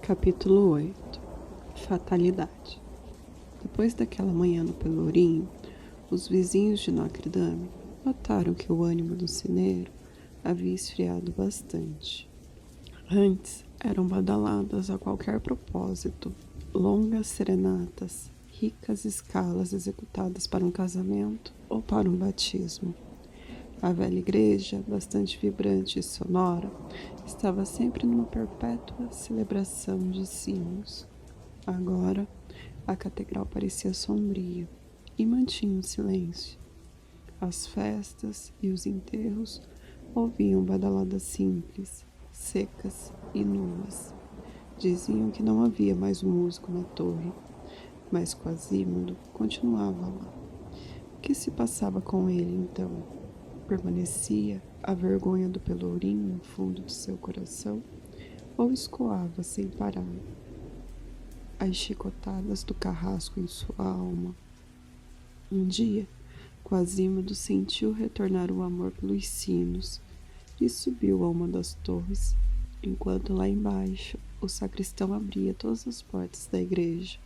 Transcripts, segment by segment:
Capítulo 8. Fatalidade. Depois daquela manhã no Pelourinho, os vizinhos de Notre Dame notaram que o ânimo do sineiro havia esfriado bastante. Antes eram badaladas a qualquer propósito, longas serenatas, ricas escalas executadas para um casamento ou para um batismo. A velha igreja, bastante vibrante e sonora, estava sempre numa perpétua celebração de sinos. Agora, a catedral parecia sombria e mantinha um silêncio. As festas e os enterros ouviam badaladas simples, secas e nuas. Diziam que não havia mais um músico na torre, mas Quasimodo continuava lá. O que se passava com ele, então? Permanecia a vergonha do Pelourinho no fundo de seu coração ou escoava sem parar as chicotadas do carrasco em sua alma? Um dia, Quasimodo sentiu retornar o amor pelos sinos e subiu a uma das torres, enquanto lá embaixo o sacristão abria todas as portas da igreja.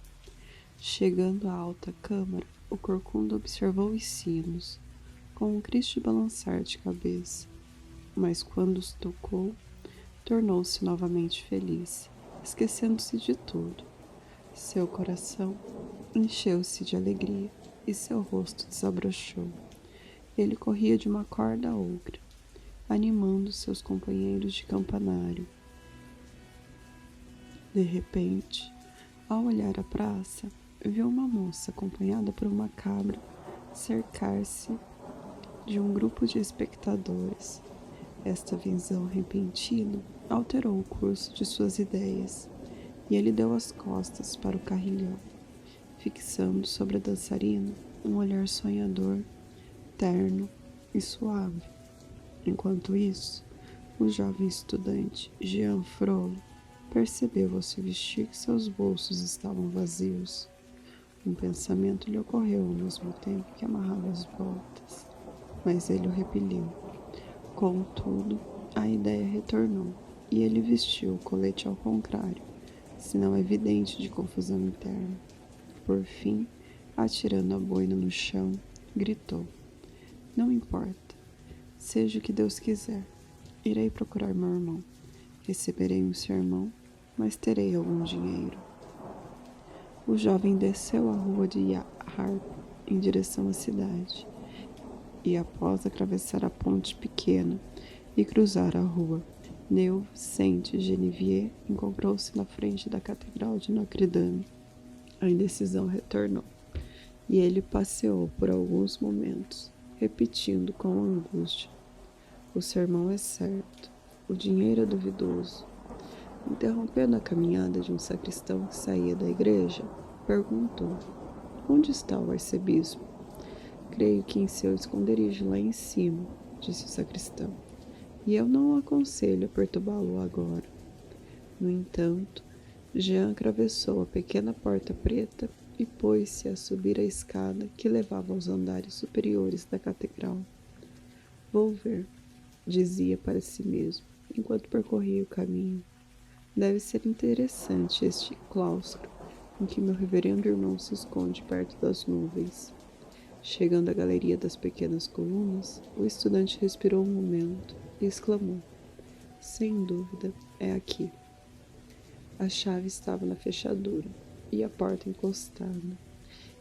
Chegando à alta câmara, o corcunda observou os sinos, com um triste balançar de cabeça, mas quando os tocou, tornou-se novamente feliz, esquecendo-se de tudo. Seu coração encheu-se de alegria e seu rosto desabrochou. Ele corria de uma corda a outra, animando seus companheiros de campanário. De repente, ao olhar a praça, viu uma moça acompanhada por uma cabra cercar-se de um grupo de espectadores. Esta visão repentina alterou o curso de suas ideias, e ele deu as costas para o carrilhão, fixando sobre a dançarina um olhar sonhador, terno e suave. Enquanto isso, o jovem estudante Jean Frollo percebeu ao se vestir que seus bolsos estavam vazios. Um pensamento lhe ocorreu ao mesmo tempo que amarrava as botas, mas ele o repeliu. Contudo, a ideia retornou, e ele vestiu o colete ao contrário, sinal evidente de confusão interna. Por fim, atirando a boina no chão, gritou: "Não importa, seja o que Deus quiser. Irei procurar meu irmão. Receberei um sermão, mas terei algum dinheiro." O jovem desceu a rua de Harp em direção à cidade, e após atravessar a ponte pequena e cruzar a rua Neuve-Sainte-Geneviève, encontrou-se na frente da Catedral de Notre Dame. A indecisão retornou, e ele passeou por alguns momentos, repetindo com angústia: "O sermão é certo, o dinheiro é duvidoso." Interrompendo a caminhada de um sacristão que saía da igreja, perguntou: "Onde está o arcebispo?" "Creio que em seu esconderijo lá em cima", disse o sacristão, "e eu não o aconselho a perturbá-lo agora." No entanto, Jean atravessou a pequena porta preta e pôs-se a subir a escada que levava aos andares superiores da catedral. "Vou ver", dizia para si mesmo, enquanto percorria o caminho. "Deve ser interessante este claustro em que meu reverendo irmão se esconde perto das nuvens." Chegando à galeria das pequenas colunas, o estudante respirou um momento e exclamou: "Sem dúvida, é aqui." A chave estava na fechadura e a porta encostada.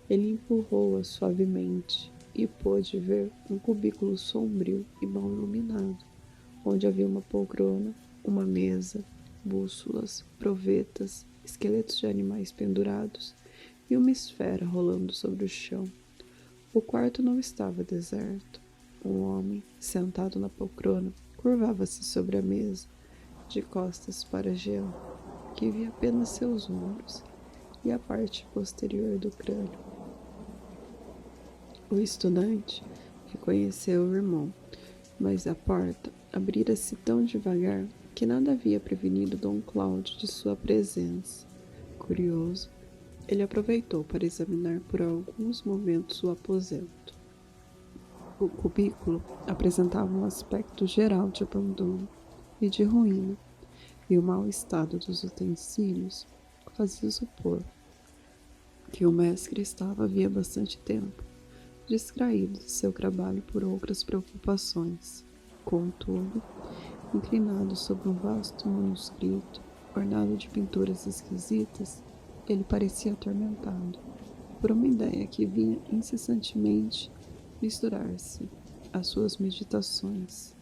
Ele empurrou-a suavemente e pôde ver um cubículo sombrio e mal iluminado, onde havia uma poltrona, uma mesa, bússolas, provetas, esqueletos de animais pendurados e uma esfera rolando sobre o chão. O quarto não estava deserto. Um homem, sentado na poltrona, curvava-se sobre a mesa, de costas para Jean, que via apenas seus ombros e a parte posterior do crânio. O estudante reconheceu o irmão, mas a porta abrira-se tão devagar que nada havia prevenido Dom Cláudio de sua presença. Curioso, ele aproveitou para examinar por alguns momentos o aposento. O cubículo apresentava um aspecto geral de abandono e de ruína. e o mau estado dos utensílios fazia supor que o mestre estava havia bastante tempo distraído de seu trabalho por outras preocupações. Contudo, inclinado sobre um vasto manuscrito, ornado de pinturas esquisitas, ele parecia atormentado por uma ideia que vinha incessantemente misturar-se às suas meditações.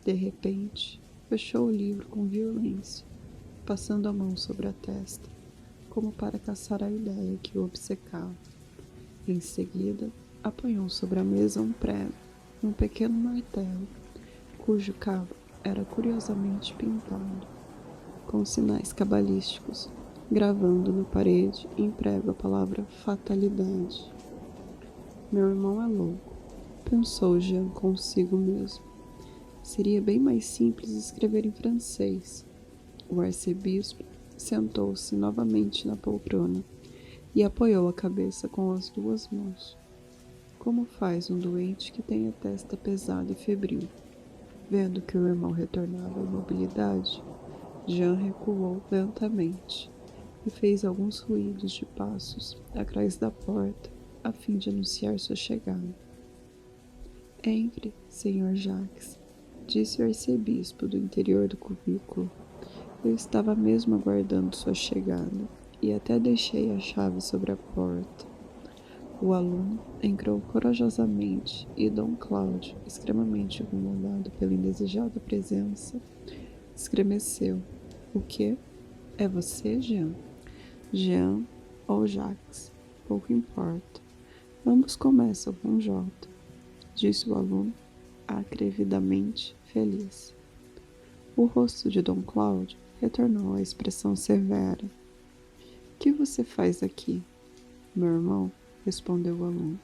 De repente, fechou o livro com violência, passando a mão sobre a testa, como para caçar a ideia que o obcecava. Em seguida, apanhou sobre a mesa um prego, um pequeno martelo, cujo cabo era curiosamente pintado, com sinais cabalísticos, gravando na parede em prego a palavra fatalidade. Meu irmão é louco, pensou Jean consigo mesmo. Seria bem mais simples escrever em francês. O arcebispo sentou-se novamente na poltrona e apoiou a cabeça com as duas mãos. Como faz um doente que tem a testa pesada e febril? Vendo que o irmão retornava à mobilidade, Jean recuou lentamente e fez alguns ruídos de passos atrás da porta, a fim de anunciar sua chegada. Entre, Sr. Jacques, disse o arcebispo do interior do cubículo. Eu estava mesmo aguardando sua chegada e até deixei a chave sobre a porta. O aluno entrou corajosamente e Dom Cláudio, extremamente incomodado pela indesejada presença, estremeceu. O quê? É você, Jean? Jean ou Jacques, pouco importa. Ambos começam com J, disse o aluno, atrevidamente feliz. O rosto de Dom Cláudio retornou à expressão severa. Que você faz aqui? Meu irmão, respondeu o aluno.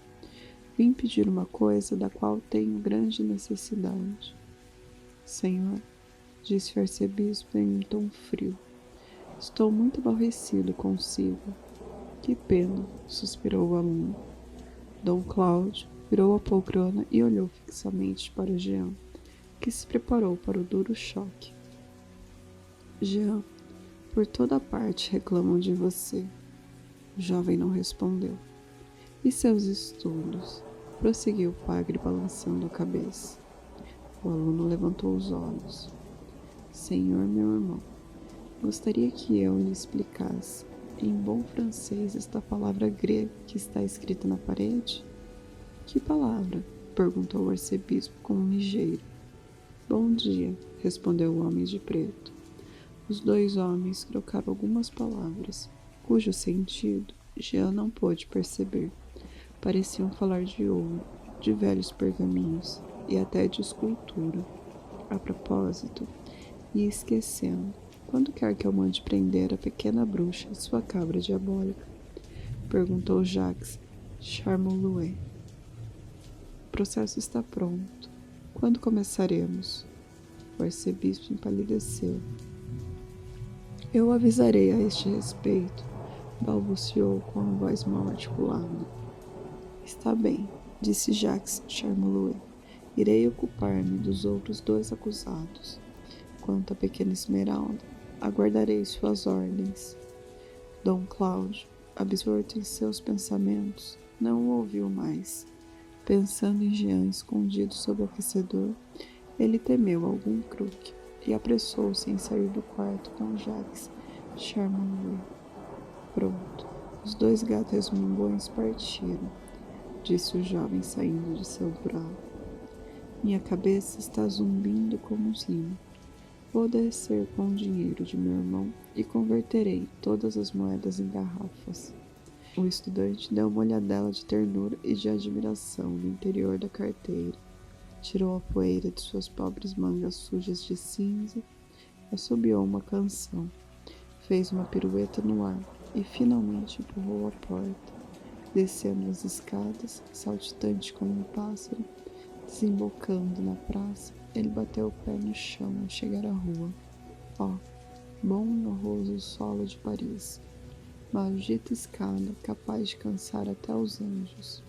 Vim pedir uma coisa da qual tenho grande necessidade. Senhor, disse o arcebispo em um tom frio, estou muito aborrecido consigo. Que pena, suspirou o aluno. Dom Cláudio virou a poltrona e olhou fixamente para Jean, que se preparou para o duro choque. Jean, por toda parte reclamam de você. O jovem não respondeu. E seus estudos? Prosseguiu o padre balançando a cabeça. O aluno levantou os olhos. Senhor, meu irmão, gostaria que eu lhe explicasse, em bom francês, esta palavra grega que está escrita na parede? Que palavra? Perguntou o arcebispo com um ligeiro. Bom dia, respondeu o homem de preto. Os dois homens trocaram algumas palavras, cujo sentido Jean não pôde perceber. Pareciam falar de ouro, de velhos pergaminhos e até de escultura. A propósito, e esquecendo, quando quer que eu mande prender a pequena bruxa e sua cabra diabólica? Perguntou Jacques Charmolue. O processo está pronto. Quando começaremos? O arcebispo empalideceu. Eu avisarei a este respeito, balbuciou com a voz mal articulada. Está bem, disse Jacques Charmolue. Irei ocupar-me dos outros dois acusados. Quanto à pequena Esmeralda, aguardarei suas ordens. Dom Cláudio, absorto em seus pensamentos, não o ouviu mais. Pensando em Jean escondido sob o aquecedor, ele temeu algum truque e apressou-se em sair do quarto com Jacques Charmolue. Pronto, os dois gatos resmungões partiram, disse o jovem saindo de seu buraco. Minha cabeça está zumbindo como um sino. Vou descer com o dinheiro de meu irmão e converterei todas as moedas em garrafas. O estudante deu uma olhadela de ternura e de admiração no interior da carteira. Tirou a poeira de suas pobres mangas sujas de cinza, assobiou uma canção, fez uma pirueta no ar e finalmente empurrou a porta. Descendo as escadas, saltitante como um pássaro, desembocando na praça, ele bateu o pé no chão ao chegar à rua. Bom e honroso solo de Paris! Maldita escada, capaz de cansar até os anjos.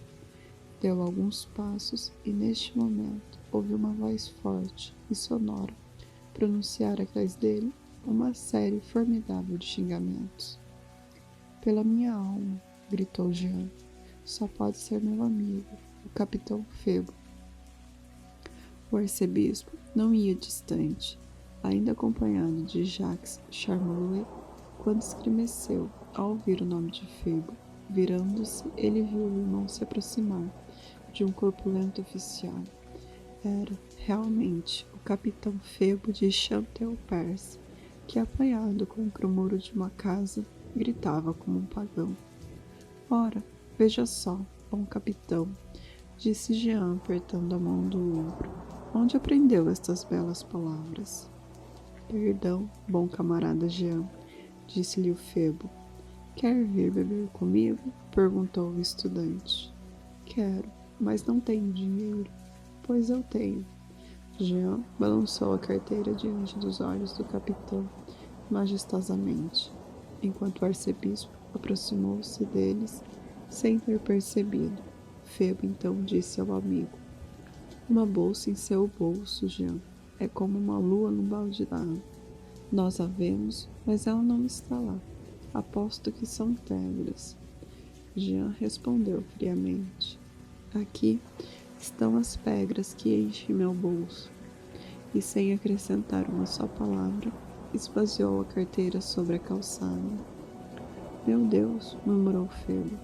Deu alguns passos e, neste momento, ouviu uma voz forte e sonora pronunciar atrás dele uma série formidável de xingamentos. Pela minha alma, gritou Jean, só pode ser meu amigo, o capitão Febo. O arcebispo não ia distante, ainda acompanhado de Jacques Charmolue, quando estremeceu ao ouvir o nome de Febo. Virando-se, ele viu o irmão se aproximar de um corpulento oficial. Era, realmente, o capitão Febo de Chantelperce, que, apoiado contra o muro de uma casa, gritava como um pagão. Ora, veja só, bom capitão, disse Jean, apertando a mão do outro. Onde aprendeu estas belas palavras? Perdão, bom camarada Jean, disse-lhe o Febo. Quer vir beber comigo? Perguntou o estudante. Quero, mas não tenho dinheiro. Pois eu tenho. Jean balançou a carteira diante dos olhos do capitão, majestosamente, enquanto o arcebispo aproximou-se deles sem ter percebido. Febo então disse ao amigo: uma bolsa em seu bolso, Jean, é como uma lua num balde d'água. Nós a vemos, mas ela não está lá. Aposto que são pedras. Jean respondeu friamente: aqui estão as pedras que enchem meu bolso. E sem acrescentar uma só palavra, esvaziou a carteira sobre a calçada. Meu Deus, murmurou Febo.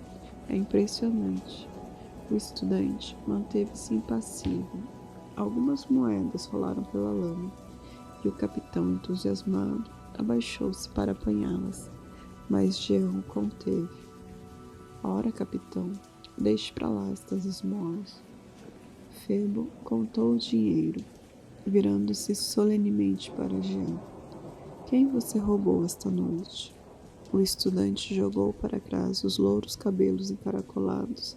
É impressionante. O estudante manteve-se impassível. Algumas moedas rolaram pela lama, e o capitão, entusiasmado, abaixou-se para apanhá-las, mas Jean o conteve. Ora, capitão, deixe para lá estas esmolas. Febo contou o dinheiro, virando-se solenemente para Jean. Quem você roubou esta noite? O estudante jogou para trás os louros cabelos encaracolados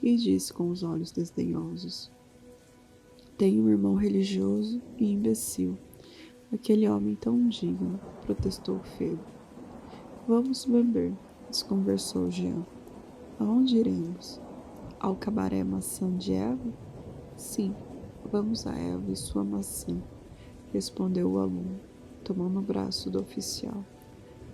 e disse com os olhos desdenhosos: tenho um irmão religioso e imbecil. Aquele homem tão digno, protestou Febo. Vamos beber, desconversou Jean. Aonde iremos? Ao cabaré Maçã de Eva? Sim, vamos a Eva e sua maçã, respondeu o aluno, tomando o braço do oficial.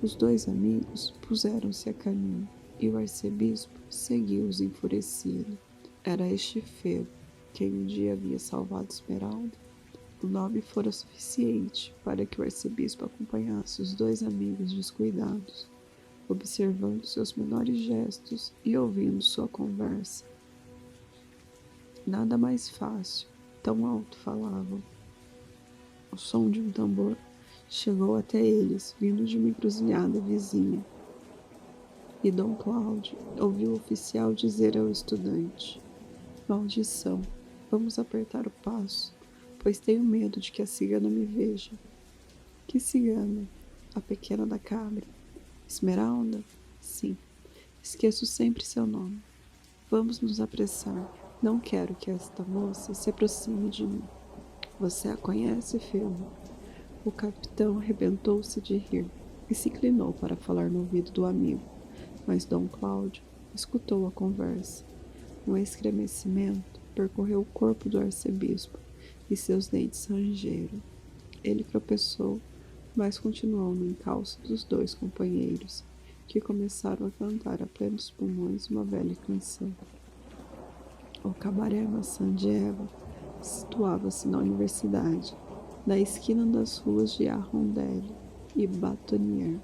Os dois amigos puseram-se a caminho e o arcebispo seguiu-os enfurecido. Era este Febo quem um dia havia salvado Esmeralda. O nome fora suficiente para que o arcebispo acompanhasse os dois amigos descuidados, observando seus menores gestos e ouvindo sua conversa. Nada mais fácil, tão alto falavam. O som de um tambor chegou até eles, vindo de uma encruzilhada vizinha. E Dom Cláudio ouviu o oficial dizer ao estudante: maldição, vamos apertar o passo, pois tenho medo de que a cigana me veja. Que cigana? A pequena da cabra. Esmeralda? Sim. Esqueço sempre seu nome. Vamos nos apressar. Não quero que esta moça se aproxime de mim. Você a conhece, Febo? O capitão arrebentou-se de rir e se inclinou para falar no ouvido do amigo, mas Dom Cláudio escutou a conversa. Um estremecimento percorreu o corpo do arcebispo e seus dentes rangeram. Ele tropeçou, mas continuou no encalço dos dois companheiros, que começaram a cantar a plenos pulmões uma velha canção. O cabaré Maçã de Eva situava-se na universidade, na esquina das ruas de Arrondelle e Batonier.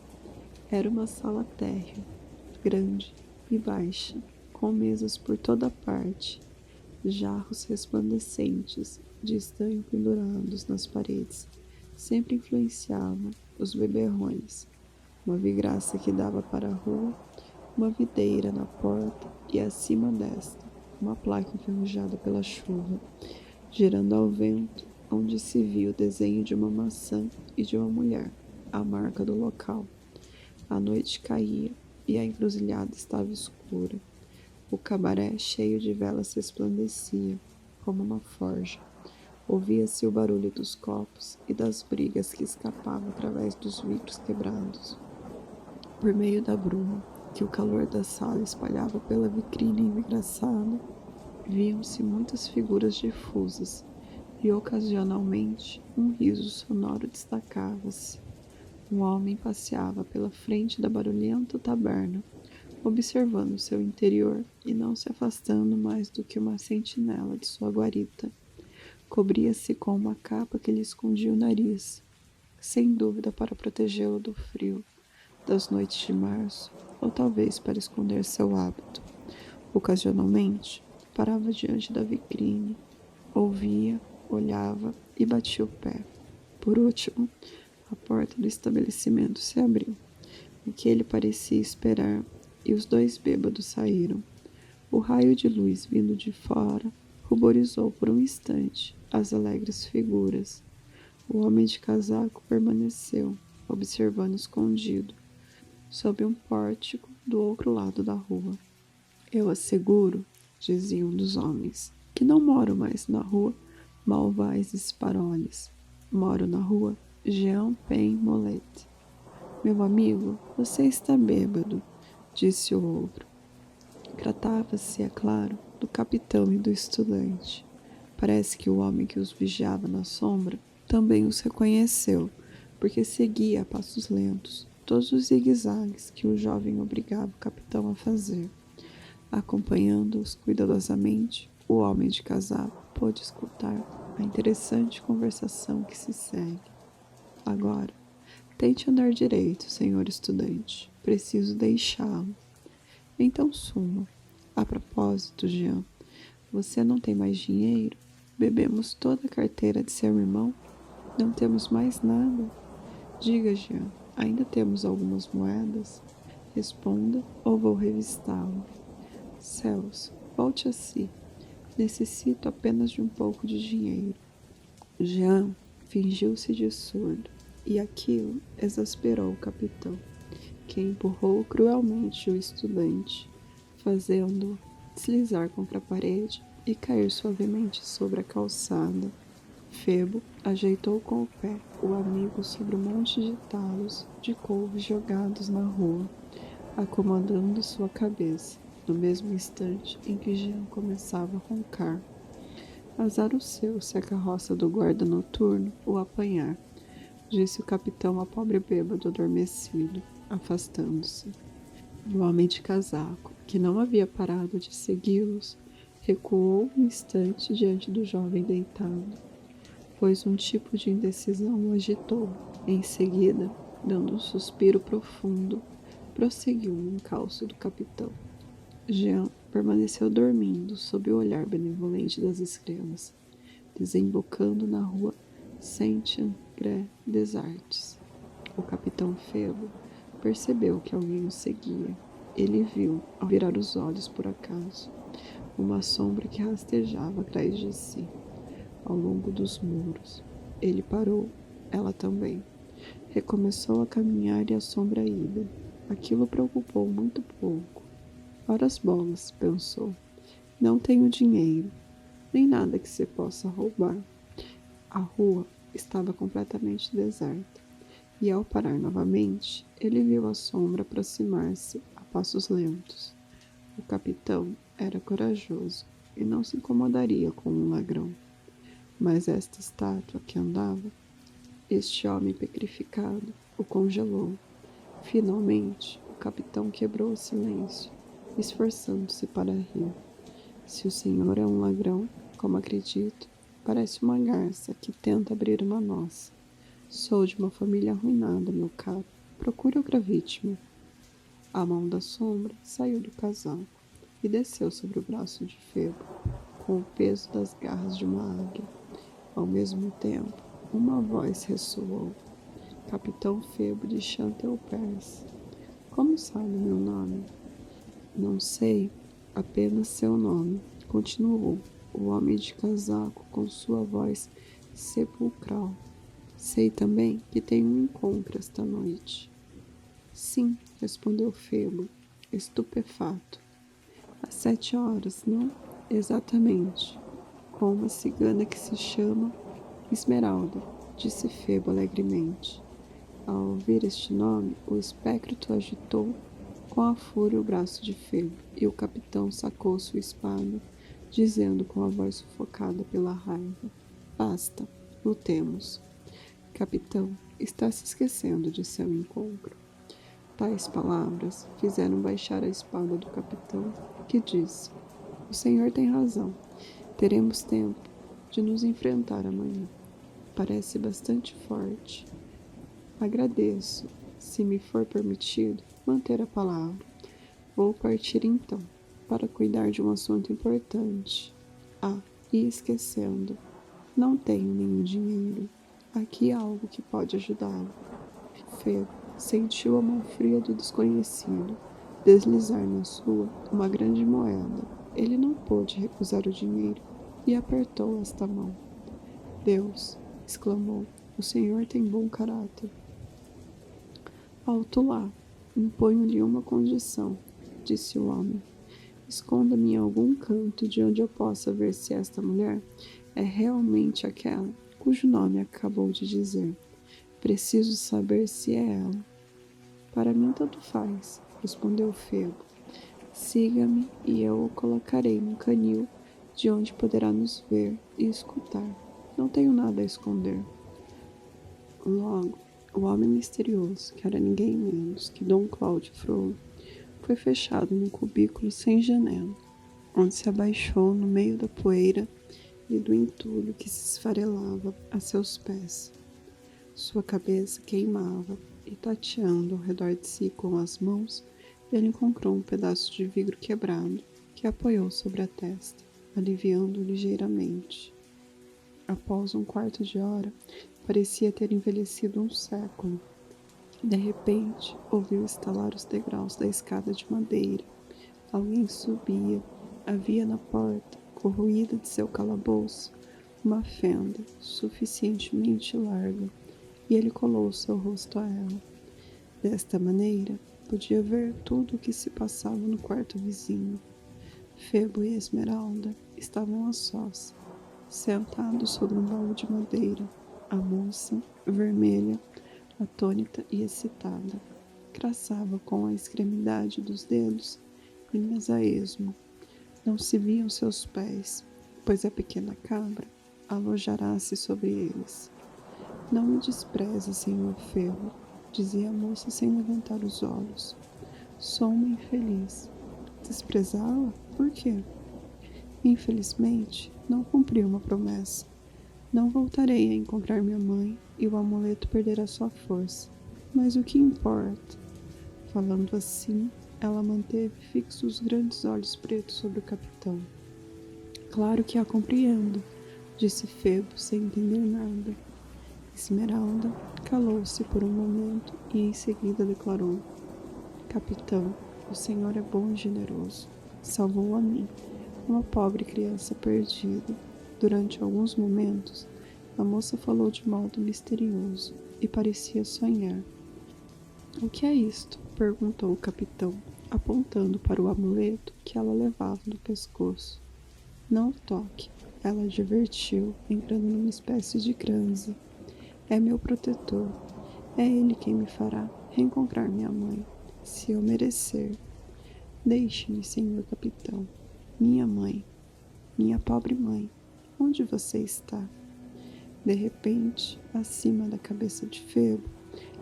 Era uma sala térrea, grande e baixa, com mesas por toda parte, jarros resplandecentes de estanho pendurados nas paredes, sempre influenciavam os beberrões. Uma vidraça que dava para a rua, uma videira na porta e, acima desta, uma placa enferrujada pela chuva, girando ao vento, onde se viu o desenho de uma maçã e de uma mulher, a marca do local. A noite caía e a encruzilhada estava escura. O cabaré, cheio de velas, resplandecia, como uma forja. Ouvia-se o barulho dos copos e das brigas que escapavam através dos vidros quebrados. Por meio da bruma, que o calor da sala espalhava pela vitrine envidraçada, viam-se muitas figuras difusas, e ocasionalmente um riso sonoro destacava-se. Um homem passeava pela frente da barulhenta taberna, observando seu interior e não se afastando mais do que uma sentinela de sua guarita. Cobria-se com uma capa que lhe escondia o nariz, sem dúvida para protegê-lo do frio das noites de março, ou talvez para esconder seu hábito. Ocasionalmente, parava diante da vitrine, ouvia, olhava e batia o pé. Por último, a porta do estabelecimento se abriu, o que ele parecia esperar, e os dois bêbados saíram. O raio de luz vindo de fora ruborizou por um instante as alegres figuras. O homem de casaco permaneceu, observando escondido, sob um pórtico do outro lado da rua. Eu asseguro, dizia um dos homens, que não moro mais na rua Malvais Paroles. Moro na rua Jean Pen Molet. Meu amigo, você está bêbado, disse o outro. Tratava-se, é claro, do capitão e do estudante. Parece que o homem que os vigiava na sombra também os reconheceu, porque seguia a passos lentos todos os zigue-zagues que o jovem obrigava o capitão a fazer. Acompanhando-os cuidadosamente, o homem de casaco pôde escutar a interessante conversação que se segue. Agora, tente andar direito, senhor estudante. Preciso deixá-lo. Então suma. A propósito, Jean, você não tem mais dinheiro? Bebemos toda a carteira de seu irmão? Não temos mais nada? Diga, Jean, ainda temos algumas moedas? Responda ou vou revistá-lo. Céus, volte a si. Necessito apenas de um pouco de dinheiro. Jean fingiu-se de surdo, e aquilo exasperou o capitão, que empurrou cruelmente o estudante, fazendo-o deslizar contra a parede e cair suavemente sobre a calçada. Febo ajeitou com o pé o amigo sobre um monte de talos de couve jogados na rua, acomodando sua cabeça, no mesmo instante em que Jean começava a roncar. Azar o seu se a carroça do guarda noturno o apanhar, disse o capitão ao pobre bêbado adormecido, afastando-se. O homem de casaco, que não havia parado de segui-los, recuou um instante diante do jovem deitado, pois um tipo de indecisão o agitou. Em seguida, dando um suspiro profundo, prosseguiu no encalço do capitão. Jean permaneceu dormindo sob o olhar benevolente das estrelas, desembocando na rua Saint-André-des-Arts. O capitão Febo percebeu que alguém o seguia. Ele viu, ao virar os olhos por acaso, uma sombra que rastejava atrás de si, ao longo dos muros. Ele parou, ela também. Recomeçou a caminhar e a sombra ida. Aquilo preocupou muito pouco. Ora as bolas, pensou. Não tenho dinheiro, nem nada que se possa roubar. A rua estava completamente deserta, e ao parar novamente, ele viu a sombra aproximar-se a passos lentos. O capitão era corajoso e não se incomodaria com um ladrão. Mas esta estátua que andava, este homem petrificado, o congelou. Finalmente, o capitão quebrou o silêncio, esforçando-se para rir. Se o senhor é um ladrão, como acredito, parece uma garça que tenta abrir uma nossa. Sou de uma família arruinada, meu caro. Procure outra vítima. A mão da sombra saiu do casaco e desceu sobre o braço de Febo, com o peso das garras de uma águia. Ao mesmo tempo, uma voz ressoou. Capitão Febo de Chantelpers. Como sabe meu nome? Não sei, apenas seu nome, continuou o homem de casaco com sua voz sepulcral. Sei também que tem um encontro esta noite. Sim, respondeu Febo, estupefato. Às 7 horas, não? Exatamente. Com uma cigana que se chama Esmeralda, disse Febo alegremente. Ao ouvir este nome, o espectro agitou com a fúria o braço de Febo, e o capitão sacou sua espada, dizendo com a voz sufocada pela raiva: Basta, lutemos. Capitão, está se esquecendo de seu encontro. Tais palavras fizeram baixar a espada do capitão, que disse: O senhor tem razão. Teremos tempo de nos enfrentar amanhã. Parece bastante forte. Agradeço, se me for permitido, manter a palavra. Vou partir então, para cuidar de um assunto importante. Ah, e esquecendo, não tenho nenhum dinheiro. Aqui há algo que pode ajudá-lo. Febo sentiu a mão fria do desconhecido deslizar na sua uma grande moeda. Ele não pôde recusar o dinheiro e apertou esta mão. Deus, exclamou, o senhor tem bom caráter. Alto lá, imponho-lhe uma condição, disse o homem. Esconda-me em algum canto de onde eu possa ver se esta mulher é realmente aquela cujo nome acabou de dizer. Preciso saber se é ela. Para mim tanto faz, respondeu Febo. Siga-me e eu o colocarei num canil de onde poderá nos ver e escutar. Não tenho nada a esconder. Logo, o homem misterioso, que era ninguém menos que Dom Cláudio Frollo, foi fechado num cubículo sem janela, onde se abaixou no meio da poeira e do entulho que se esfarelava a seus pés. Sua cabeça queimava e, tateando ao redor de si com as mãos, ele encontrou um pedaço de vidro quebrado que apoiou sobre a testa, aliviando-o ligeiramente. Após um quarto de hora, parecia ter envelhecido um século. De repente, ouviu estalar os degraus da escada de madeira. Alguém subia. Havia na porta, corroída de seu calabouço, uma fenda suficientemente larga, e ele colou seu rosto a ela. Desta maneira, podia ver tudo o que se passava no quarto vizinho. Febo e Esmeralda estavam a sós, sentados sobre um baú de madeira. A moça, vermelha, atônita e excitada, traçava com a extremidade dos dedos linhas a esmo. Não se viam seus pés, pois a pequena cabra alojara-se sobre eles. Não me despreze, senhor Febo, dizia a moça sem levantar os olhos. Sou uma infeliz. Desprezá-la? Por quê? Infelizmente, não cumpri uma promessa. Não voltarei a encontrar minha mãe e o amuleto perderá sua força. Mas o que importa? Falando assim, ela manteve fixos os grandes olhos pretos sobre o capitão. Claro que a compreendo, disse Febo sem entender nada. Esmeralda calou-se por um momento e em seguida declarou: Capitão, o senhor é bom e generoso. Salvou a mim, uma pobre criança perdida. Durante alguns momentos, a moça falou de modo misterioso e parecia sonhar. O que é isto? Perguntou o capitão, apontando para o amuleto que ela levava no pescoço. Não o toque, ela advertiu, entrando numa espécie de transe. É meu protetor. É ele quem me fará reencontrar minha mãe, se eu merecer. Deixe-me, senhor capitão. Minha mãe, minha pobre mãe, onde você está? De repente, acima da cabeça de Febo,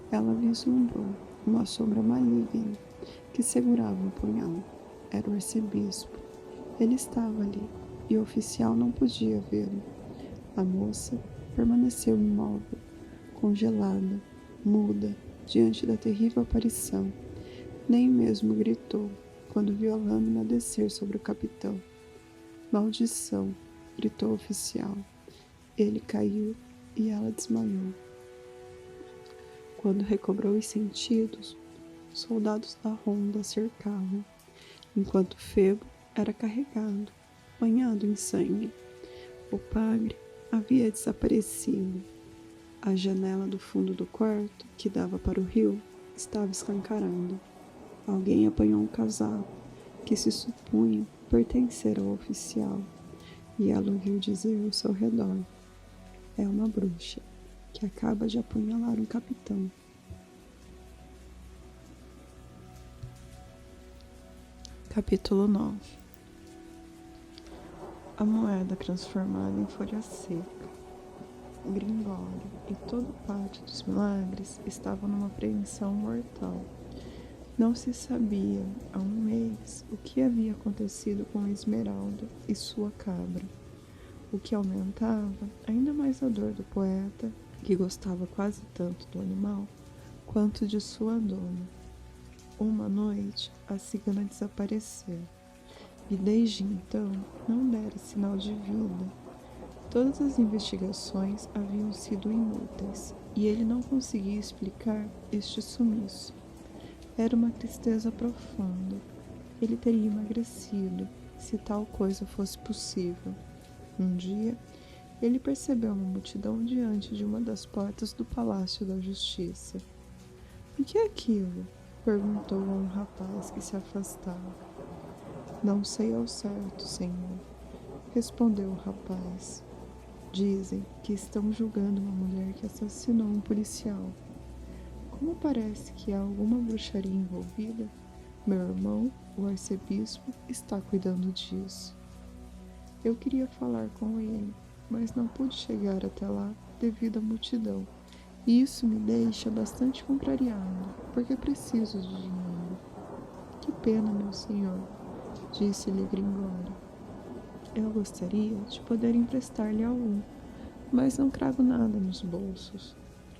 ela vislumbrou uma sombra maligna que segurava um punhal. Era o arcebispo. Ele estava ali e o oficial não podia vê-lo. A moça permaneceu imóvel, congelada, muda, diante da terrível aparição. Nem mesmo gritou quando viu a lâmina descer sobre o capitão. Maldição! Gritou o oficial. Ele caiu e ela desmaiou. Quando recobrou os sentidos, os soldados da ronda a cercavam, enquanto Febo era carregado, banhado em sangue. O padre havia desaparecido. A janela do fundo do quarto, que dava para o rio, estava escancarada. Alguém apanhou um casaco, que se supunha pertencer ao oficial, e ela ouviu dizer ao seu redor: é uma bruxa, que acaba de apunhalar um capitão. Capítulo 9. A moeda transformada em folha seca. Gringório e todo o pátio dos milagres estavam numa apreensão mortal. Não se sabia há um mês o que havia acontecido com Esmeralda e sua cabra, o que aumentava ainda mais a dor do poeta, que gostava quase tanto do animal quanto de sua dona. Uma noite, a cigana desapareceu e desde então não dera sinal de vida. Todas as investigações haviam sido inúteis e ele não conseguia explicar este sumiço. Era uma tristeza profunda. Ele teria emagrecido, se tal coisa fosse possível. Um dia, ele percebeu uma multidão diante de uma das portas do Palácio da Justiça. "O que é aquilo?" perguntou a um rapaz que se afastava. "Não sei ao certo, senhor", respondeu o rapaz. "Dizem que estão julgando uma mulher que assassinou um policial. Como parece que há alguma bruxaria envolvida, meu irmão, o arcebispo, está cuidando disso. Eu queria falar com ele, mas não pude chegar até lá devido à multidão. E isso me deixa bastante contrariado, porque preciso de dinheiro." "Que pena, meu senhor", disse-lhe Gringório. "Eu gostaria de poder emprestar-lhe algum, mas não trago nada nos bolsos."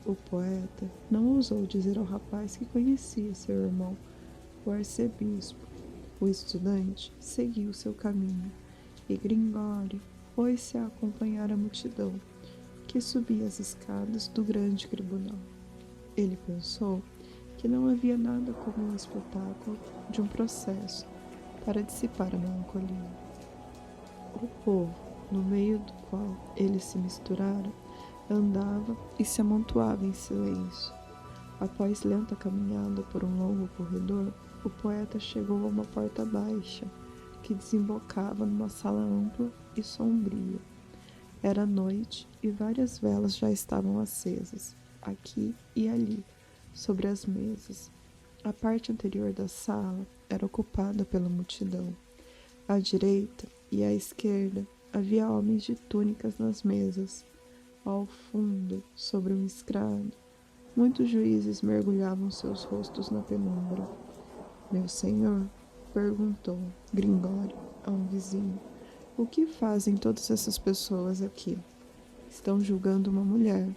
O poeta não ousou dizer ao rapaz que conhecia seu irmão, o arcebispo. O estudante seguiu seu caminho e Gringório foi-se a acompanhar a multidão que subia as escadas do grande tribunal. Ele pensou que não havia nada como um espetáculo de um processo para dissipar a melancolia. O povo, no meio do qual ele se misturara, andava e se amontoava em silêncio. Após lenta caminhada por um longo corredor, o poeta chegou a uma porta baixa, que desembocava numa sala ampla e sombria. Era noite e várias velas já estavam acesas, aqui e ali, sobre as mesas. A parte anterior da sala era ocupada pela multidão. À direita e à esquerda havia homens de túnicas nas mesas. Ao fundo, sobre um estrado, muitos juízes mergulhavam seus rostos na penumbra. "Meu senhor", perguntou Gringório a um vizinho, "o que fazem todas essas pessoas aqui?" "Estão julgando uma mulher."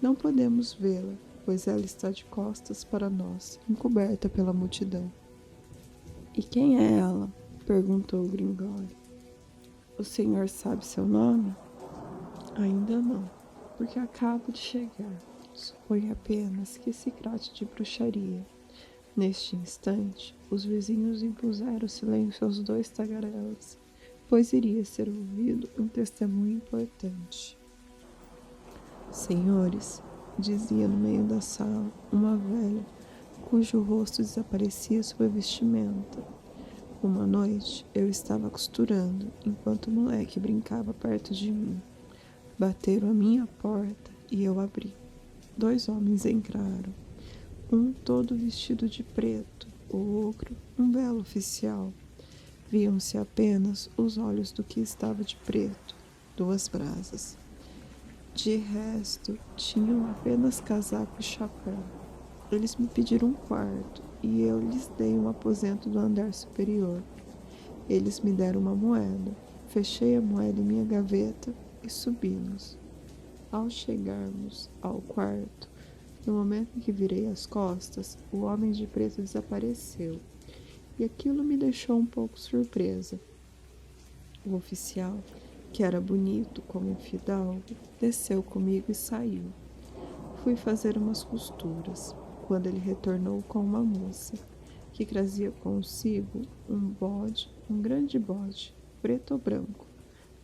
"Não podemos vê-la, pois ela está de costas para nós, encoberta pela multidão." "E quem é ela?" perguntou Gringório. "O senhor sabe seu nome?" "Ainda não, porque acabo de chegar. Suponho apenas que se trate de bruxaria." Neste instante, os vizinhos impuseram silêncio aos dois tagarelas, pois iria ser ouvido um testemunho importante. "Senhores", dizia no meio da sala uma velha, cujo rosto desaparecia sob a vestimenta. "Uma noite eu estava costurando, enquanto o moleque brincava perto de mim. Bateram à minha porta e eu abri. 2 homens entraram, um todo vestido de preto, o outro um belo oficial. Viam-se apenas os olhos do que estava de preto, 2 brasas. De resto, tinham apenas casaco e chapéu. Eles me pediram um quarto e eu lhes dei um aposento do andar superior. Eles me deram uma moeda, fechei a moeda em minha gaveta e subimos. Ao chegarmos ao quarto, no momento em que virei as costas, o homem de preto desapareceu, e aquilo me deixou um pouco surpresa. O oficial, que era bonito como um fidalgo, desceu comigo e saiu. Fui fazer umas costuras, quando ele retornou com uma moça, que trazia consigo um grande bode, preto ou branco,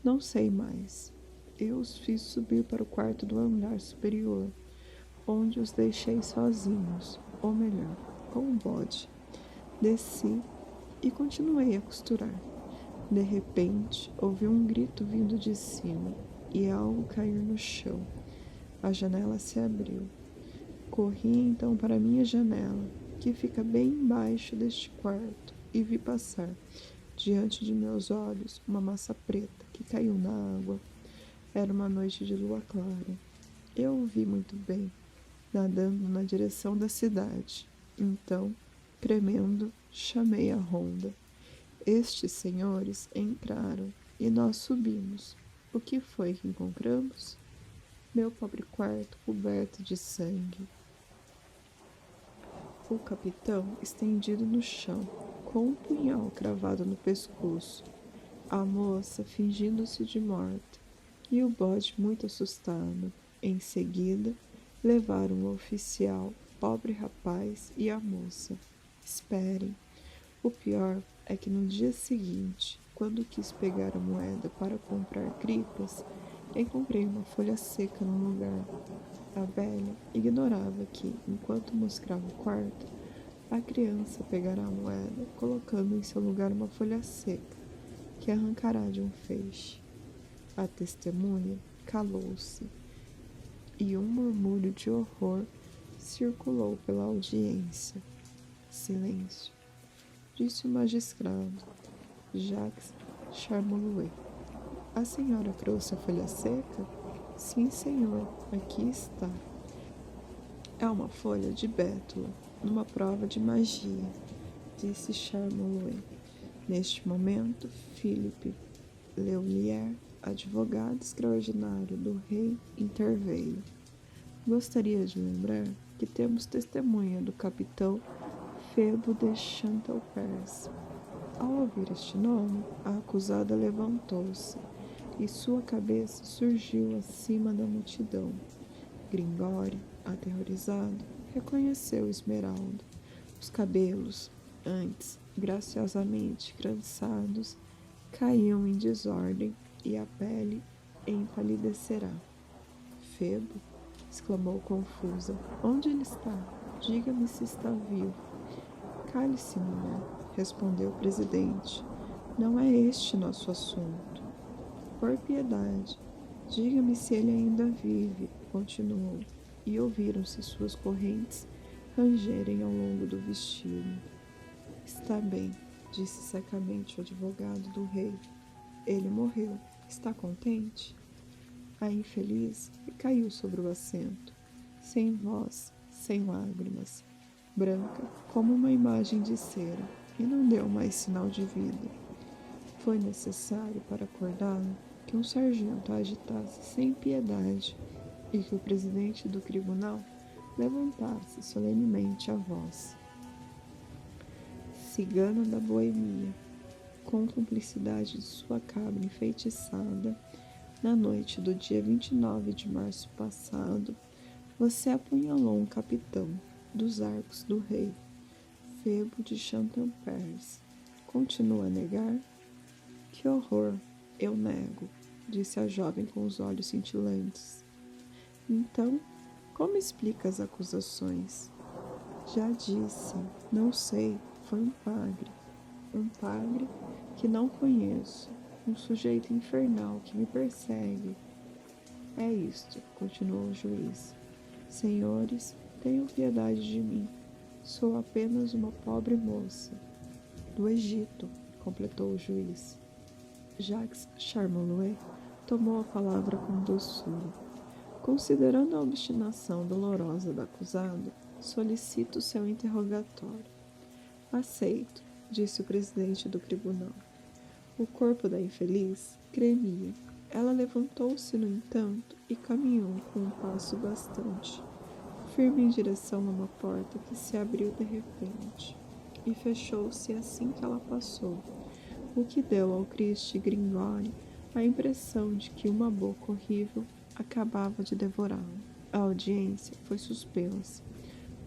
não sei mais. Eu os fiz subir para o quarto do andar superior, onde os deixei sozinhos, ou melhor, com o bode. Desci e continuei a costurar. De repente, ouvi um grito vindo de cima e algo cair no chão. A janela se abriu. Corri então para minha janela, que fica bem embaixo deste quarto, e vi passar, diante de meus olhos, uma massa preta que caiu na água. Era uma noite de lua clara. Eu o vi muito bem, nadando na direção da cidade. Então, tremendo, chamei a ronda. Estes senhores entraram e nós subimos. O que foi que encontramos? Meu pobre quarto coberto de sangue. O capitão estendido no chão, com um punhal cravado no pescoço. A moça fingindo-se de morta. E o bode muito assustado. Em seguida, levaram o oficial, pobre rapaz e a moça. Esperem. O pior é que no dia seguinte, quando quis pegar a moeda para comprar gripas, encontrei uma folha seca no lugar. A velha ignorava que, enquanto mostrava o quarto, a criança pegará a moeda, colocando em seu lugar uma folha seca, que arrancará de um feixe. A testemunha calou-se, e um murmúrio de horror circulou pela audiência. Silêncio, disse o magistrado, Jacques Charmolue. A senhora trouxe a folha seca? Sim, senhor, aqui está. É uma folha de bétula, numa prova de magia, disse Charmolue. Neste momento, Philippe Leulier, advogado extraordinário do rei, interveio. Gostaria de lembrar que temos testemunha do capitão Febo de Chantelpers. Ao ouvir este nome, a acusada levantou-se e sua cabeça surgiu acima da multidão. Gringóri, aterrorizado, reconheceu Esmeralda. Os cabelos, antes graciosamente trançados, caíam em desordem e a pele empalidecerá. Febo, exclamou confusa. Onde ele está? Diga-me se está vivo. Cale-se, mulher, respondeu o presidente. Não é este nosso assunto. Por piedade, diga-me se ele ainda vive, continuou, e ouviram-se suas correntes rangerem ao longo do vestido. Está bem, disse secamente o advogado do rei. Ele morreu. Está contente? A infeliz caiu sobre o assento, sem voz, sem lágrimas, branca como uma imagem de cera, e não deu mais sinal de vida. Foi necessário para acordá-la que um sargento a agitasse sem piedade e que o presidente do tribunal levantasse solenemente a voz. Cigana da Boemia, com cumplicidade de sua cabra enfeitiçada, na noite do dia 29 de março passado, você apunhalou um capitão dos arcos do rei, Febo de Chantampers. Continua a negar? Que horror! Eu nego, disse a jovem com os olhos cintilantes. Então, como explica as acusações? Já disse, não sei, foi um padre que não conheço, um sujeito infernal que me persegue. É isto, continuou o juiz. Senhores, tenham piedade de mim. Sou apenas uma pobre moça. Do Egito, completou o juiz. Jacques Charmolue tomou a palavra com doçura. Considerando a obstinação dolorosa da acusada, solicito seu interrogatório. Aceito, disse o presidente do tribunal. O corpo da infeliz tremia. Ela levantou-se, no entanto, e caminhou com um passo bastante, firme em direção a uma porta que se abriu de repente e fechou-se assim que ela passou, o que deu ao triste Gringóri a impressão de que uma boca horrível acabava de devorá-lo. A audiência foi suspensa.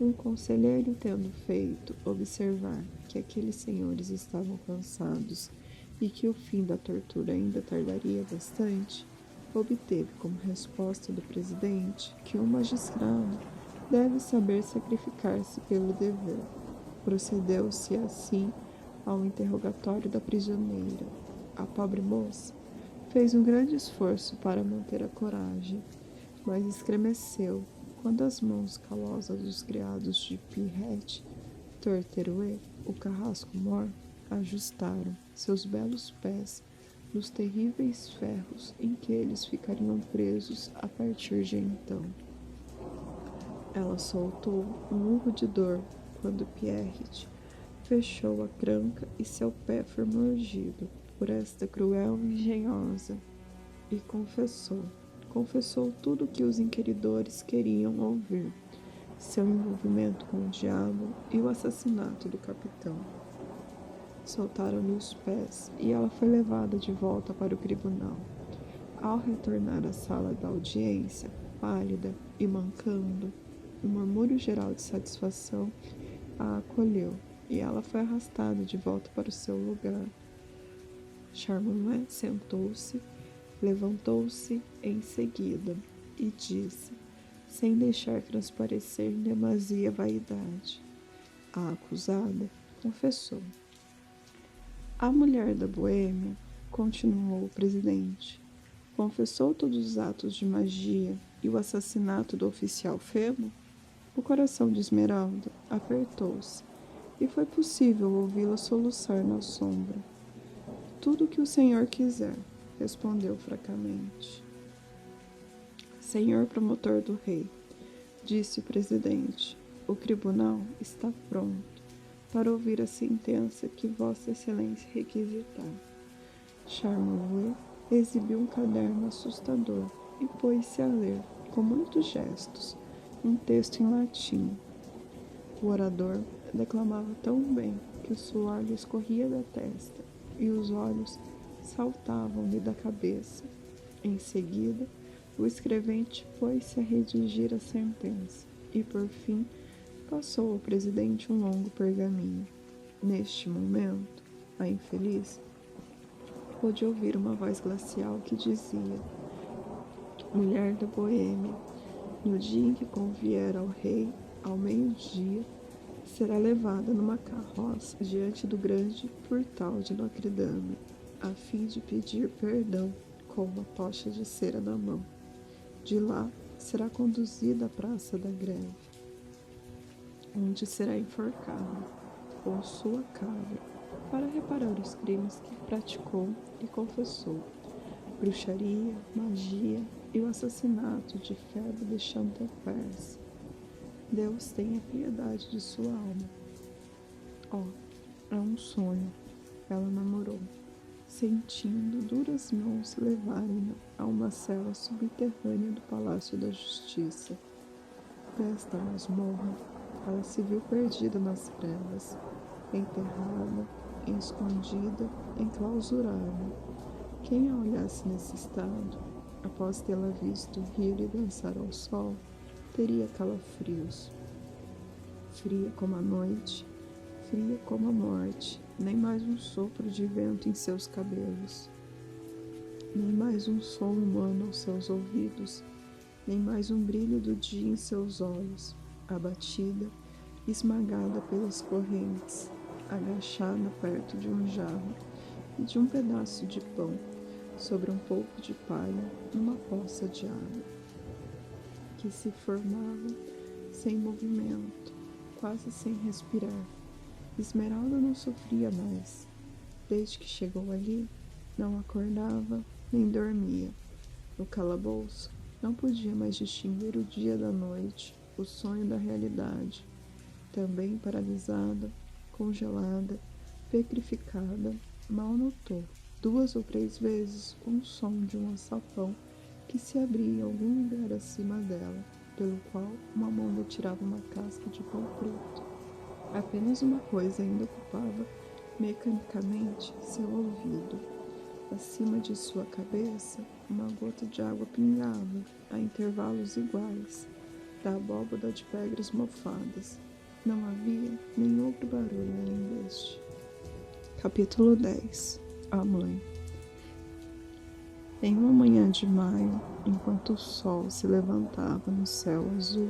Um conselheiro, tendo feito observar que aqueles senhores estavam cansados e que o fim da tortura ainda tardaria bastante, obteve como resposta do presidente que um magistrado deve saber sacrificar-se pelo dever. Procedeu-se assim ao interrogatório da prisioneira. A pobre moça fez um grande esforço para manter a coragem, mas estremeceu quando as mãos calosas dos criados de Pirrete Torteruê, o carrasco mor, ajustaram seus belos pés dos terríveis ferros em que eles ficariam presos a partir de então. Ela soltou um urro de dor quando Pierrette fechou a tranca e seu pé foi mordido por esta cruel engenhosa e confessou tudo o que os inquiridores queriam ouvir, seu envolvimento com o diabo e o assassinato do capitão. Soltaram-lhe os pés e ela foi levada de volta para o tribunal. Ao retornar à sala da audiência, pálida e mancando, um murmúrio geral de satisfação a acolheu e ela foi arrastada de volta para o seu lugar. Charmant sentou-se, levantou-se em seguida e disse, sem deixar transparecer demasia vaidade: a acusada confessou. A mulher da Boêmia, continuou o presidente, confessou todos os atos de magia e o assassinato do oficial Femo? O coração de Esmeralda apertou-se e foi possível ouvi-la soluçar na sombra. Tudo o que o senhor quiser, respondeu fracamente. Senhor promotor do rei, disse o presidente, o tribunal está pronto para ouvir a sentença que Vossa Excelência requisitar. Charmant exibiu um caderno assustador e pôs-se a ler, com muitos gestos, um texto em latim. O orador declamava tão bem que o suor lhe escorria da testa e os olhos saltavam-lhe da cabeça. Em seguida, o escrevente pôs-se a redigir a sentença e, por fim, passou ao presidente um longo pergaminho. Neste momento, a infeliz pôde ouvir uma voz glacial que dizia: mulher da Boêmia, no dia em que convier ao rei, ao meio-dia, será levada numa carroça diante do grande portal de Notre-Dame, a fim de pedir perdão com uma tocha de cera na mão. De lá, será conduzida à Praça da Greve, onde será enforcada com sua cabra para reparar os crimes que praticou e confessou: bruxaria, magia e o assassinato de Febo de Chanteperce. Deus tenha piedade de sua alma. É um sonho, ela murmurou, sentindo duras mãos levarem-na a uma cela subterrânea do Palácio da Justiça. Desta masmorra, ela se viu perdida nas trevas, enterrada, escondida, enclausurada. Quem a olhasse nesse estado, após tê-la visto rir e dançar ao sol, teria calafrios. Fria como a noite, fria como a morte, nem mais um sopro de vento em seus cabelos, nem mais um som humano aos seus ouvidos, nem mais um brilho do dia em seus olhos, abatida, esmagada pelas correntes, agachada perto de um jarro e de um pedaço de pão, sobre um pouco de palha, numa poça de água, que se formava sem movimento, quase sem respirar. Esmeralda não sofria mais. Desde que chegou ali, não acordava nem dormia. No calabouço, não podia mais distinguir o dia da noite, o sonho da realidade. Também paralisada, congelada, petrificada, mal notou 2 ou 3 vezes um som de um alçapão que se abria em algum lugar acima dela, pelo qual uma mão lhe tirava uma casca de pão preto. Apenas uma coisa ainda ocupava mecanicamente seu ouvido. Acima de sua cabeça, uma gota de água pingava, a intervalos iguais, da abóbada de pedras mofadas. Não havia nenhum outro barulho além deste. Capítulo 10. A mãe. Em uma manhã de maio, enquanto o sol se levantava no céu azul,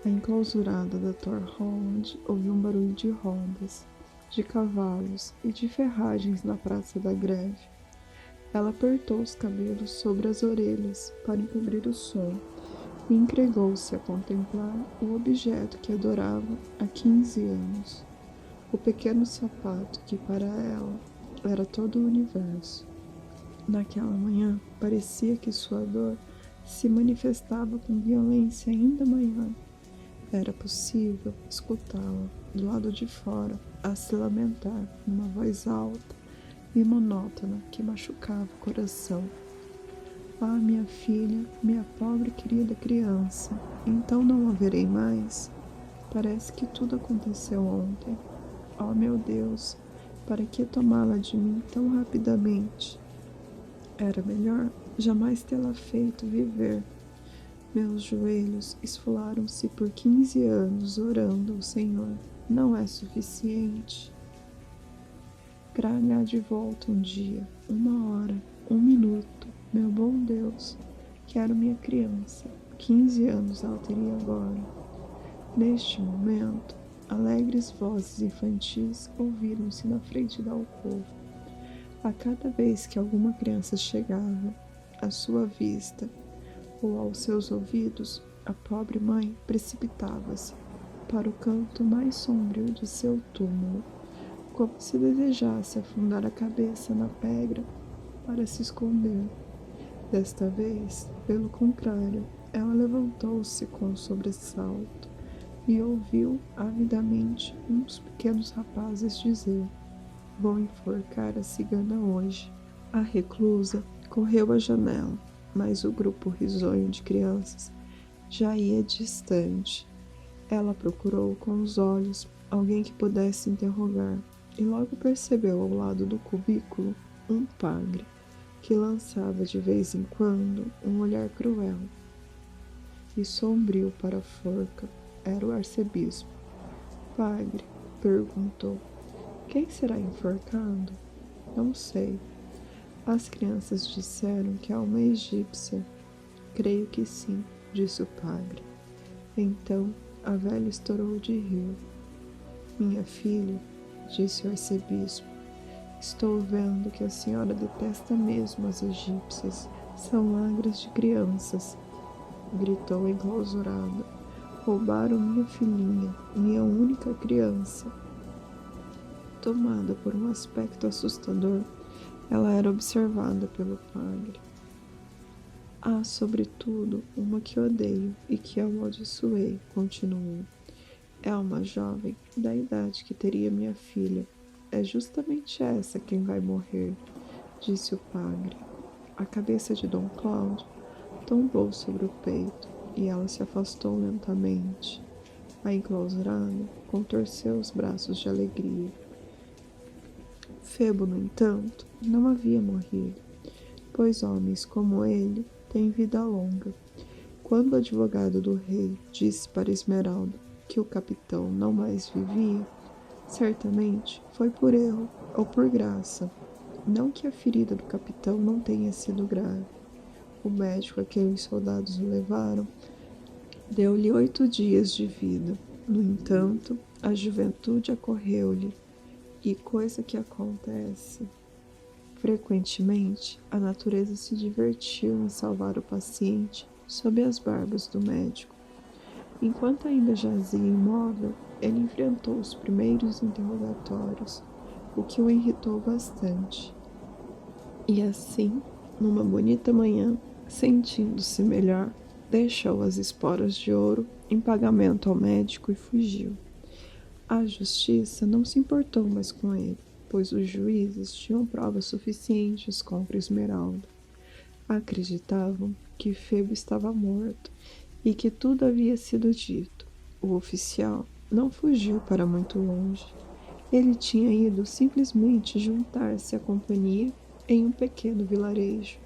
a enclausurada da Tor Holland ouviu um barulho de rodas, de cavalos e de ferragens na Praça da Greve. Ela apertou os cabelos sobre as orelhas para encobrir o som e entregou-se a contemplar o objeto que adorava há 15 anos, o pequeno sapato que para ela era todo o universo. Naquela manhã, parecia que sua dor se manifestava com violência ainda maior. Era possível escutá-la do lado de fora a se lamentar numa voz alta e monótona que machucava o coração. Ah, minha filha, minha pobre querida criança, então não a verei mais? Parece que tudo aconteceu ontem. Oh, meu Deus, para que tomá-la de mim tão rapidamente? Era melhor jamais tê-la feito viver. Meus joelhos esfolaram-se por 15 anos orando ao Senhor. Não é suficiente. Traga de volta um dia, uma hora, um minuto. Meu bom Deus, quero minha criança. 15 anos ela teria agora. Neste momento, alegres vozes infantis ouviram-se na frente da alcova. A cada vez que alguma criança chegava à sua vista ou aos seus ouvidos, a pobre mãe precipitava-se para o canto mais sombrio de seu túmulo, como se desejasse afundar a cabeça na pedra para se esconder. Desta vez, pelo contrário, ela levantou-se com sobressalto e ouviu avidamente uns pequenos rapazes dizer: vou enforcar a cigana hoje. A reclusa correu à janela, mas o grupo risonho de crianças já ia distante. Ela procurou com os olhos alguém que pudesse interrogar e logo percebeu ao lado do cubículo um padre que lançava de vez em quando um olhar cruel e sombrio para a forca. Era o arcebispo. Padre, perguntou, quem será enforcado? Não sei. As crianças disseram que é uma egípcia. Creio que sim, disse o padre. Então a velha estourou de rir. Minha filha, disse o arcebispo, estou vendo que a senhora detesta mesmo as egípcias. São lagras de crianças, gritou enclausurada. Roubaram minha filhinha, minha única criança. Tomada por um aspecto assustador, ela era observada pelo padre. Há, sobretudo, uma que odeio e que amaldiçoei, continuou. É uma jovem da idade que teria minha filha. É justamente essa quem vai morrer, disse o padre. A cabeça de Dom Cláudio tombou sobre o peito e ela se afastou lentamente. A enclausurada contorceu os braços de alegria. Febo, no entanto, não havia morrido, pois homens como ele têm vida longa. Quando o advogado do rei disse para Esmeralda que o capitão não mais vivia, certamente foi por erro ou por graça. Não que a ferida do capitão não tenha sido grave. O médico a quem os soldados o levaram deu-lhe 8 dias de vida. No entanto, a juventude acorreu-lhe, e coisa que acontece frequentemente, a natureza se divertiu em salvar o paciente sob as barbas do médico. Enquanto ainda jazia imóvel, ele enfrentou os primeiros interrogatórios, o que o irritou bastante. E assim, numa bonita manhã, sentindo-se melhor, deixou as esporas de ouro em pagamento ao médico e fugiu. A justiça não se importou mais com ele, pois os juízes tinham provas suficientes contra Esmeralda. Acreditavam que Febo estava morto e que tudo havia sido dito. O oficial não fugiu para muito longe. Ele tinha ido simplesmente juntar-se à companhia em um pequeno vilarejo,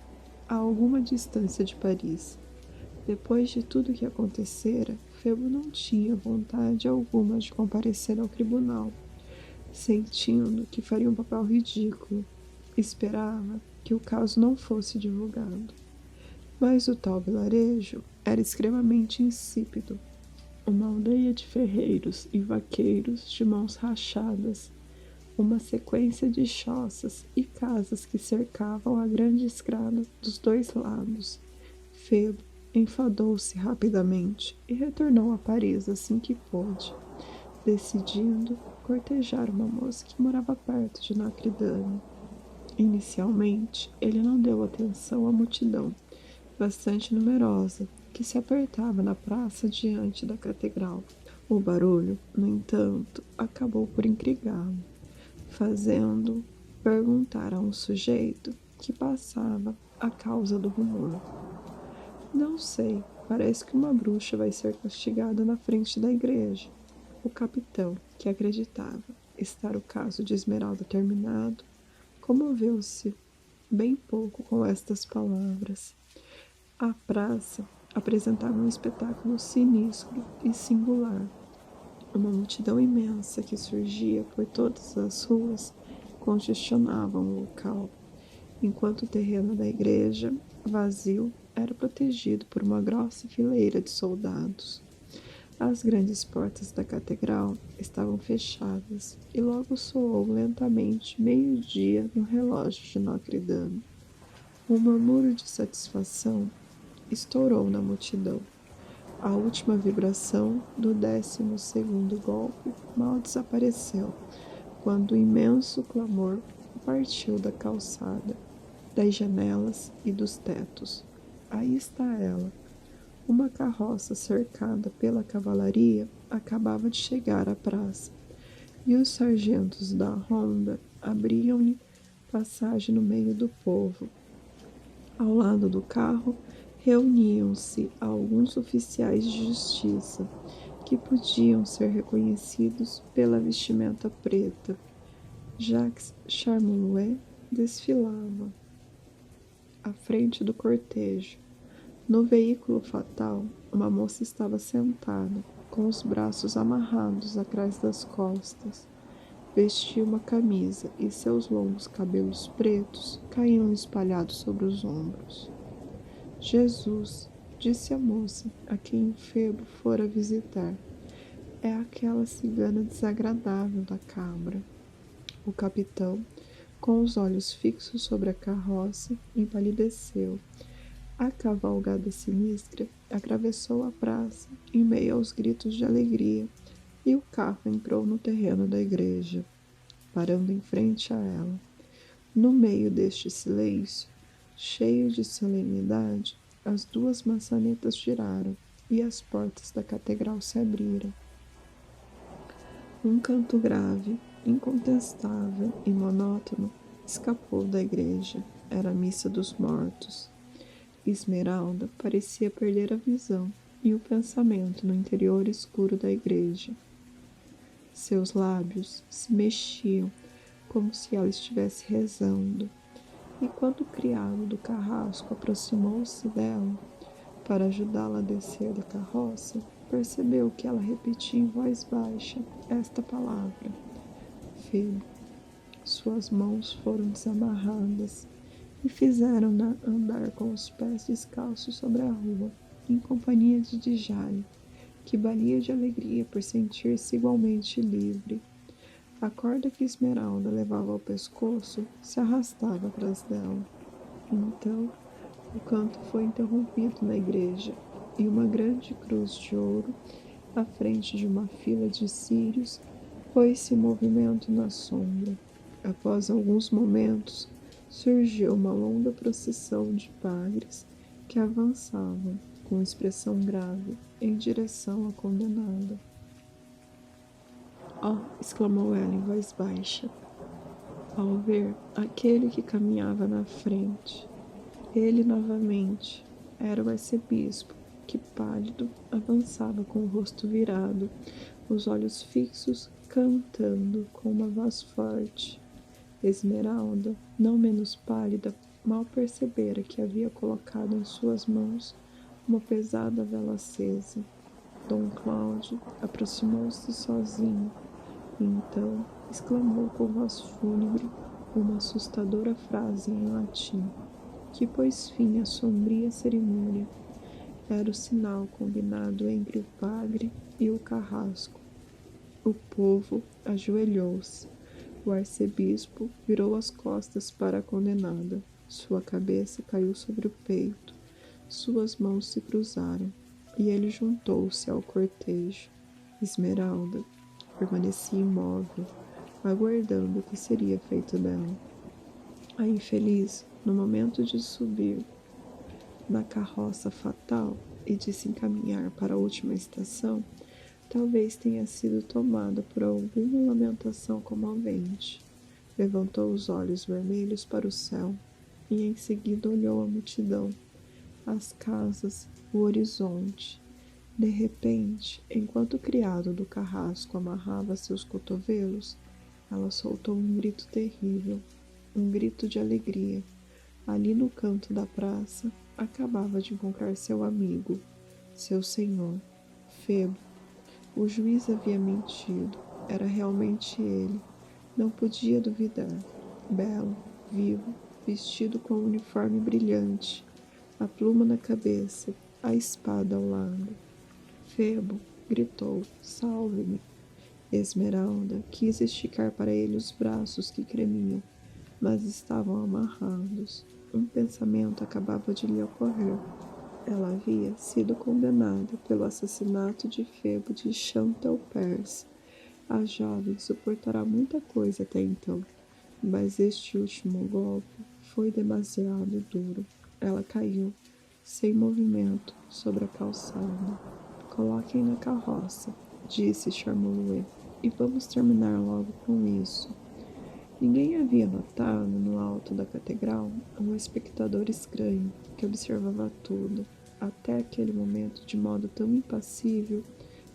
a alguma distância de Paris. Depois de tudo o que acontecera, Febo não tinha vontade alguma de comparecer ao tribunal, sentindo que faria um papel ridículo. Esperava que o caso não fosse divulgado. Mas o tal vilarejo era extremamente insípido. Uma aldeia de ferreiros e vaqueiros de mãos rachadas, uma sequência de choças e casas que cercavam a grande estrada dos dois lados. Febo enfadou-se rapidamente e retornou a Paris assim que pôde, decidindo cortejar uma moça que morava perto de Notre Dame. Inicialmente, ele não deu atenção à multidão, bastante numerosa, que se apertava na praça diante da catedral. O barulho, no entanto, acabou por intrigá-lo, fazendo perguntar a um sujeito que passava a causa do rumor. Não sei, parece que uma bruxa vai ser castigada na frente da igreja. O capitão, que acreditava estar o caso de Esmeralda terminado, comoveu-se bem pouco com estas palavras. A praça apresentava um espetáculo sinistro e singular. Uma multidão imensa que surgia por todas as ruas congestionava o local, enquanto o terreno da igreja, vazio, era protegido por uma grossa fileira de soldados. As grandes portas da catedral estavam fechadas e logo soou lentamente meio-dia no relógio de Notre Dame. Um murmúrio de satisfação estourou na multidão. A última vibração do 12º golpe mal desapareceu, quando o imenso clamor partiu da calçada, das janelas e dos tetos. Aí está ela. Uma carroça cercada pela cavalaria acabava de chegar à praça, e os sargentos da ronda abriam-lhe passagem no meio do povo. Ao lado do carro reuniam-se alguns oficiais de justiça, que podiam ser reconhecidos pela vestimenta preta. Jacques Charmolue desfilava à frente do cortejo. No veículo fatal, uma moça estava sentada, com os braços amarrados atrás das costas. Vestia uma camisa e seus longos cabelos pretos caíam espalhados sobre os ombros. Jesus, disse a moça, a quem o Febo fora visitar, é aquela cigana desagradável da cabra. O capitão, com os olhos fixos sobre a carroça, empalideceu. A cavalgada sinistra atravessou a praça em meio aos gritos de alegria e o carro entrou no terreno da igreja, parando em frente a ela. No meio deste silêncio, cheio de solenidade, as duas maçanetas giraram e as portas da catedral se abriram. Um canto grave, incontestável e monótono escapou da igreja. Era a missa dos mortos. Esmeralda parecia perder a visão e o pensamento no interior escuro da igreja. Seus lábios se mexiam como se ela estivesse rezando, e quando o criado do carrasco aproximou-se dela para ajudá-la a descer da carroça, percebeu que ela repetia em voz baixa esta palavra: Febo. Suas mãos foram desamarradas e fizeram-na andar com os pés descalços sobre a rua, em companhia de Djali, que balia de alegria por sentir-se igualmente livre. A corda que Esmeralda levava ao pescoço se arrastava atrás dela. Então, o canto foi interrompido na igreja, e uma grande cruz de ouro, à frente de uma fila de círios, pôs-se em movimento na sombra. Após alguns momentos, surgiu uma longa procissão de padres que avançavam, com expressão grave, em direção à condenada. Oh! Exclamou ela em voz baixa, ao ver aquele que caminhava na frente. Ele novamente era o arcebispo, que pálido avançava com o rosto virado, os olhos fixos, cantando com uma voz forte. Esmeralda, não menos pálida, mal percebera que havia colocado em suas mãos uma pesada vela acesa. Dom Cláudio aproximou-se sozinho e então exclamou com voz fúnebre uma assustadora frase em latim, que pôs fim à sombria cerimônia. Era o sinal combinado entre o padre e o carrasco. O povo ajoelhou-se. O arcebispo virou as costas para a condenada. Sua cabeça caiu sobre o peito. Suas mãos se cruzaram e ele juntou-se ao cortejo. Esmeralda permanecia imóvel, aguardando o que seria feito dela. A infeliz, no momento de subir na carroça fatal e de se encaminhar para a última estação, talvez tenha sido tomada por alguma lamentação comovente. Levantou os olhos vermelhos para o céu e em seguida olhou a multidão, as casas, o horizonte. De repente, enquanto o criado do carrasco amarrava seus cotovelos, ela soltou um grito terrível, um grito de alegria. Ali no canto da praça, acabava de encontrar seu amigo, seu senhor, Febo. O juiz havia mentido, era realmente ele. Não podia duvidar. Belo, vivo, vestido com um uniforme brilhante, a pluma na cabeça, a espada ao lado. Febo gritou: Salve-me! Esmeralda quis esticar para ele os braços que tremiam, mas estavam amarrados. Um pensamento acabava de lhe ocorrer. Ela havia sido condenada pelo assassinato de Febo de Chantalpers. A jovem suportará muita coisa até então, mas este último golpe foi demasiado duro. Ela caiu, sem movimento, sobre a calçada. Coloquem na carroça, disse Charmolue, e vamos terminar logo com isso. Ninguém havia notado, no alto da catedral, um espectador estranho que observava tudo, até aquele momento de modo tão impassível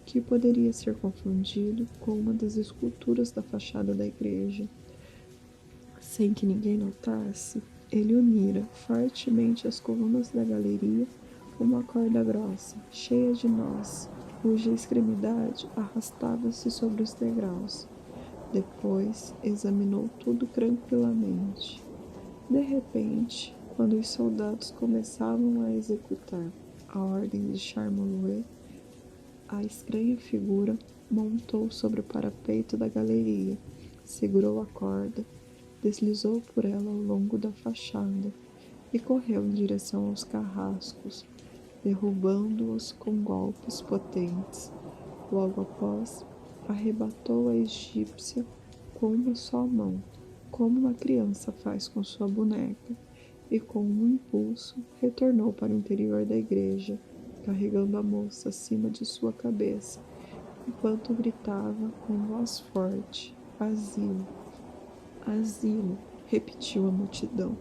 que poderia ser confundido com uma das esculturas da fachada da igreja. Sem que ninguém notasse, ele unira fortemente as colunas da galeria com uma corda grossa, cheia de nós, cuja extremidade arrastava-se sobre os degraus. Depois examinou tudo tranquilamente. De repente, quando os soldados começavam a executar a ordem de Charmolue, a estranha figura montou sobre o parapeito da galeria, segurou a corda, deslizou por ela ao longo da fachada e correu em direção aos carrascos, derrubando-os com golpes potentes. Logo após, arrebatou a egípcia com uma só mão, como uma criança faz com sua boneca, e com um impulso retornou para o interior da igreja, carregando a moça acima de sua cabeça, enquanto gritava com voz forte: Asilo! Asilo! Repetiu a multidão.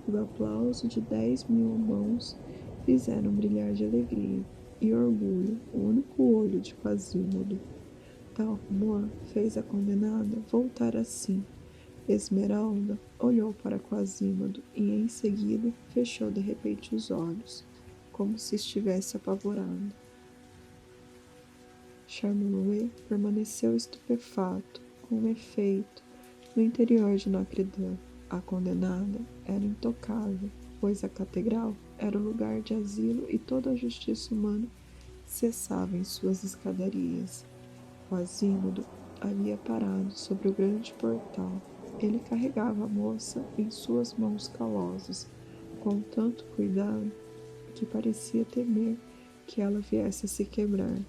O aplauso de 10.000 mãos fizeram brilhar de alegria e orgulho o único olho de Quasimodo. Tal rumor fez a condenada voltar assim. Esmeralda olhou para Quasimodo e em seguida fechou de repente os olhos, como se estivesse apavorada. Charmolue permaneceu estupefato, com efeito, no interior de Notre-Dame. A condenada era intocável, pois a catedral era o lugar de asilo e toda a justiça humana cessava em suas escadarias. Quasimodo havia parado sobre o grande portal. Ele carregava a moça em suas mãos calosas, com tanto cuidado que parecia temer que ela viesse a se quebrar.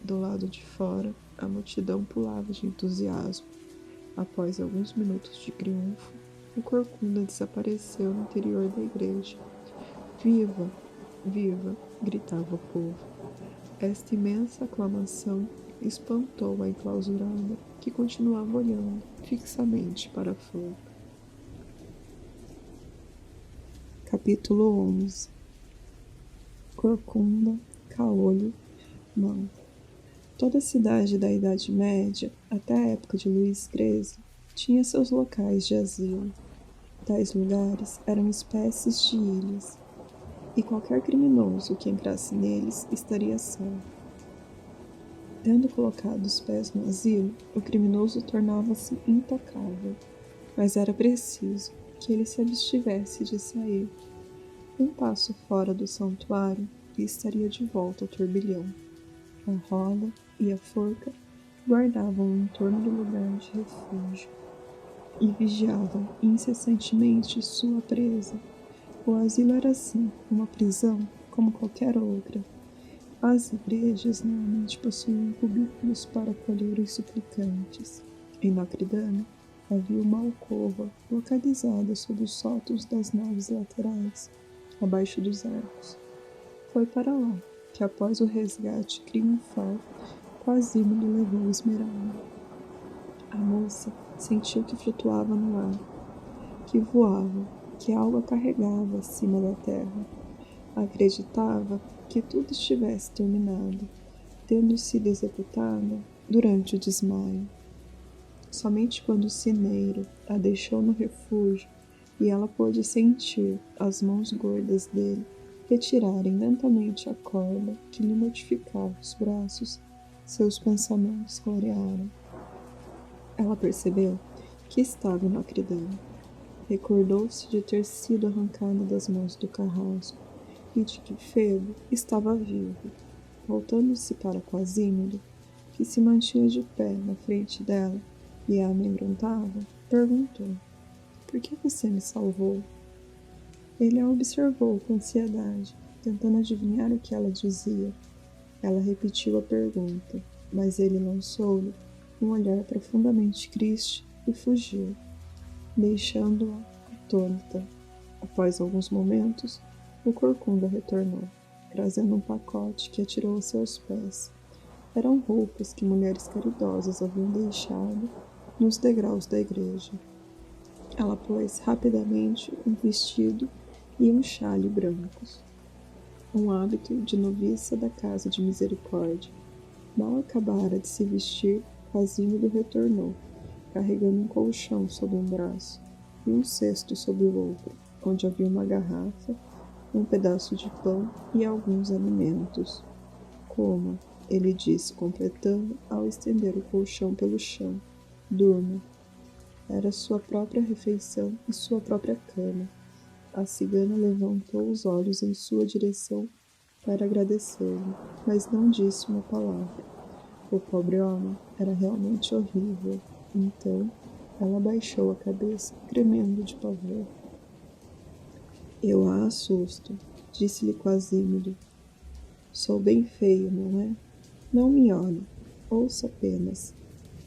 Do lado de fora, a multidão pulava de entusiasmo. Após alguns minutos de triunfo, o corcunda desapareceu no interior da igreja. Viva! Viva! Gritava o povo. Esta imensa aclamação espantou a enclausurada, que continuava olhando fixamente para a flor. Capítulo 11. Corcunda, caolho, mão. Toda a cidade da Idade Média, até a época de Luís XIII, tinha seus locais de asilo. Tais lugares eram espécies de ilhas, e qualquer criminoso que entrasse neles estaria salvo. Tendo colocado os pés no asilo, o criminoso tornava-se intocável, mas era preciso que ele se abstivesse de sair. Um passo fora do santuário e estaria de volta ao turbilhão. A roda e a forca guardavam em torno do lugar de refúgio e vigiavam incessantemente sua presa. O asilo era assim, uma prisão como qualquer outra. As igrejas normalmente possuíam cubículos para acolher os suplicantes. Em Notre-Dame, havia uma alcova localizada sob os sótanos das naves laterais, abaixo dos arcos. Foi para lá que, após o resgate triunfal, Quasimodo levou Esmeralda. A moça sentiu que flutuava no ar, que voava, que algo a carregava acima da terra. Acreditava que tudo estivesse terminado, tendo sido executada durante o desmaio. Somente quando o cineiro a deixou no refúgio e ela pôde sentir as mãos gordas dele retirarem lentamente a corda que lhe mortificava os braços, seus pensamentos clarearam. Ela percebeu que estava em Notre Dame. Recordou-se de ter sido arrancada das mãos do carrasco e de que Febo estava vivo. Voltando-se para Quasimodo, que se mantinha de pé na frente dela e a amedrontava, perguntou: "Por que você me salvou?" Ele a observou com ansiedade, tentando adivinhar o que ela dizia. Ela repetiu a pergunta, mas ele lançou-lhe um olhar profundamente triste e fugiu, deixando-a atônita. Após alguns momentos, o corcunda retornou, trazendo um pacote que atirou a seus pés. Eram roupas que mulheres caridosas haviam deixado nos degraus da igreja. Ela pôs rapidamente um vestido e um chale brancos, um hábito de noviça da Casa de Misericórdia. Mal acabara de se vestir, Quasimodo retornou, carregando um colchão sob um braço e um cesto sob o outro, onde havia uma garrafa, um pedaço de pão e alguns alimentos. "Coma", ele disse, completando ao estender o colchão pelo chão. "Durma." Era sua própria refeição e sua própria cama. A cigana levantou os olhos em sua direção para agradecer-lhe, mas não disse uma palavra. O pobre homem era realmente horrível. Então, ela baixou a cabeça, tremendo de pavor. "Eu a assusto", disse-lhe Quasimodo. "Sou bem feio, não é? Não me olhe. Ouça apenas.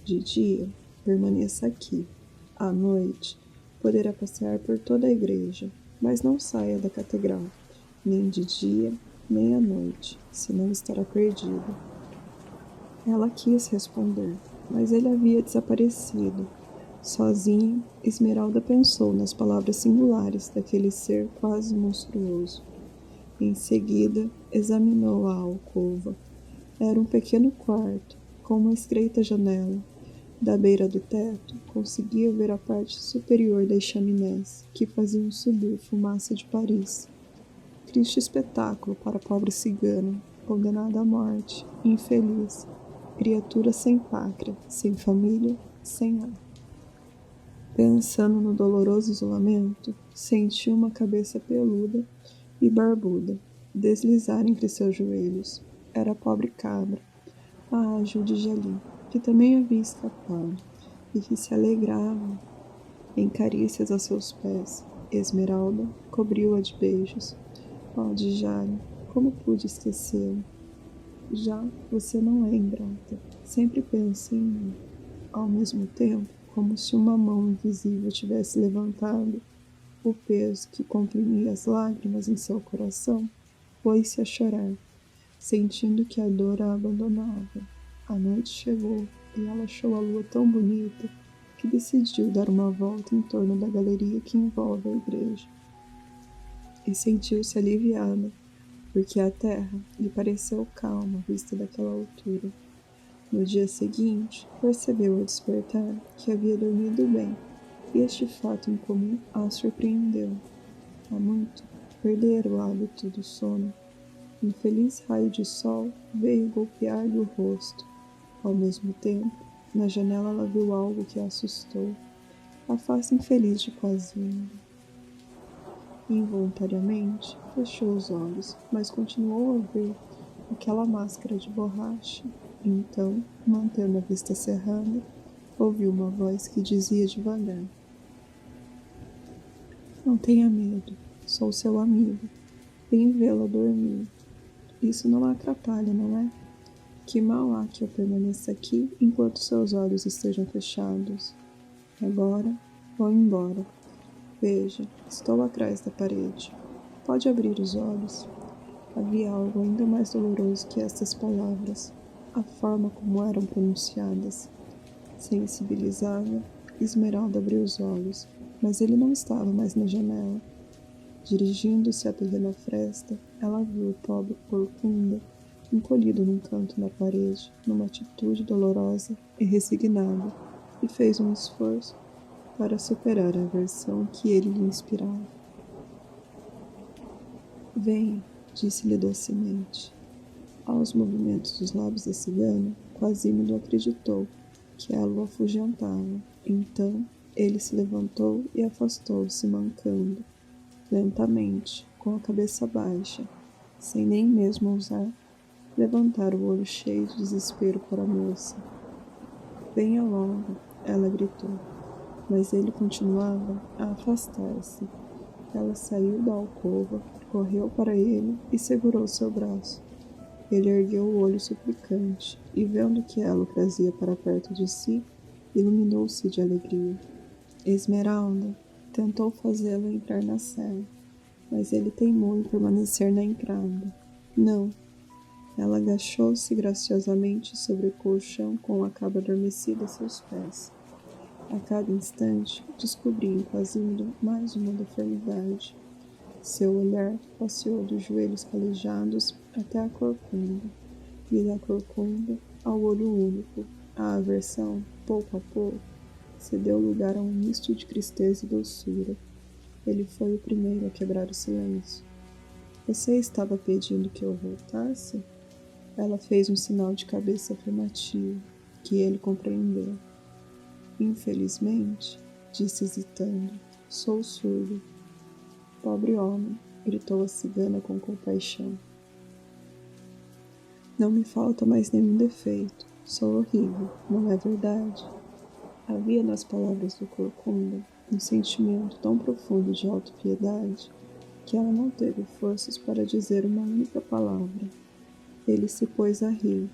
De dia, permaneça aqui. À noite, poderá passear por toda a igreja, mas não saia da catedral, nem de dia, nem à noite, senão estará perdido." Ela quis responder, mas ele havia desaparecido. Sozinha, Esmeralda pensou nas palavras singulares daquele ser quase monstruoso. Em seguida, examinou a alcova. Era um pequeno quarto, com uma estreita janela. Da beira do teto, conseguia ver a parte superior das chaminés, que faziam subir fumaça de Paris. Triste espetáculo para a pobre cigana, condenada à morte, infeliz, criatura sem pátria, sem família, sem lar. Pensando no doloroso isolamento, sentiu uma cabeça peluda e barbuda deslizar entre seus joelhos. Era a pobre cabra, a ágil de Jali, que também havia escapado e que se alegrava em carícias a seus pés. Esmeralda cobriu-a de beijos. "Oh, Djali, como pude esquecê-lo? Já você não é ingrata. Sempre pensa em mim." Ao mesmo tempo, como se uma mão invisível tivesse levantado o peso que comprimia as lágrimas em seu coração, pôs-se a chorar, sentindo que a dor a abandonava. A noite chegou e ela achou a lua tão bonita que decidiu dar uma volta em torno da galeria que envolve a igreja. E sentiu-se aliviada, porque a terra lhe pareceu calma à vista daquela altura. No dia seguinte, percebeu ao despertar que havia dormido bem, e este fato incomum a surpreendeu. Há muito perdera o hábito do sono. Um feliz raio de sol veio golpear-lhe o rosto. Ao mesmo tempo, na janela ela viu algo que a assustou. A face infeliz de Quasimodo. Involuntariamente, fechou os olhos, mas continuou a ver aquela máscara de borracha. Então, mantendo a vista cerrada, ouviu uma voz que dizia devagar: "Não tenha medo, sou seu amigo. Vem vê-la dormir. Isso não a atrapalha, não é? Que mal há que eu permaneça aqui enquanto seus olhos estejam fechados." Agora, vou embora. Veja, estou atrás da parede. Pode abrir os olhos. Havia algo ainda mais doloroso que estas palavras, a forma como eram pronunciadas. Sensibilizada, Esmeralda abriu os olhos, mas ele não estava mais na janela. Dirigindo-se à pequena fresta, ela viu o pobre corcunda encolhido num canto da parede, numa atitude dolorosa e resignada, e fez um esforço para superar a aversão que ele lhe inspirava. Venha, disse-lhe docemente. Aos movimentos dos lábios da cigana, Quasimodo acreditou que ela o afugentava. Então, ele se levantou e afastou-se mancando, lentamente, com a cabeça baixa, sem nem mesmo ousar levantar o olho cheio de desespero para a moça. Venha logo, ela gritou, mas ele continuava a afastar-se. Ela saiu da alcova, correu para ele e segurou seu braço. Ele ergueu o olho suplicante e, vendo que ela o trazia para perto de si, iluminou-se de alegria. Esmeralda tentou fazê-lo entrar na cela, mas ele teimou em permanecer na entrada. Não. Ela agachou-se graciosamente sobre o colchão com a cama adormecida a seus pés. A cada instante, descobria em Quasimodo mais uma deformidade. Seu olhar passeou dos joelhos calejados até a corcunda, e da corcunda ao olho único. A aversão, pouco a pouco, cedeu lugar a um misto de tristeza e doçura. Ele foi o primeiro a quebrar o silêncio. Você estava pedindo que eu voltasse? Ela fez um sinal de cabeça afirmativo, que ele compreendeu. Infelizmente, disse hesitando, sou surdo. Pobre homem, gritou a cigana com compaixão. Não me falta mais nenhum defeito. Sou horrível, não é verdade? Havia nas palavras do corcunda um sentimento tão profundo de autopiedade que ela não teve forças para dizer uma única palavra. Ele se pôs a rir,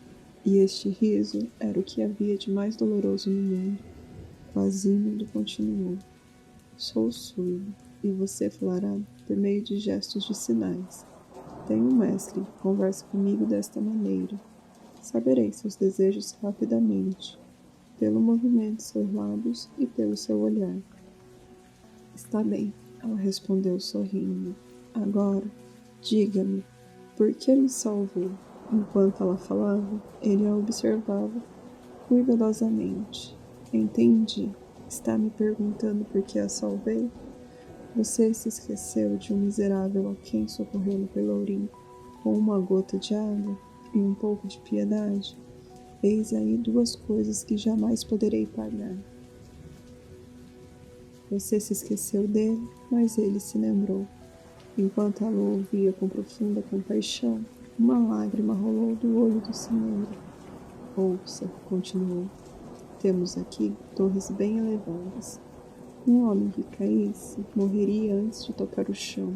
e este riso era o que havia de mais doloroso no mundo. Quasimodo continuou. Sou surdo, e você falará por meio de gestos de sinais. Tenho um mestre que conversa comigo desta maneira. Saberei seus desejos rapidamente, pelo movimento de seus lábios e pelo seu olhar. Está bem, ela respondeu sorrindo. Agora, diga-me, por que me salvou? Enquanto ela falava, ele a observava cuidadosamente. Entendi. Está me perguntando por que a salvei? Você se esqueceu de um miserável a quem socorreu no pelourinho com uma gota de água e um pouco de piedade? Eis aí duas coisas que jamais poderei pagar. Você se esqueceu dele, mas ele se lembrou. Enquanto ela o ouvia com profunda compaixão, uma lágrima rolou do olho do senhor. Ouça, continuou. Temos aqui torres bem elevadas. Um homem que caísse morreria antes de tocar o chão.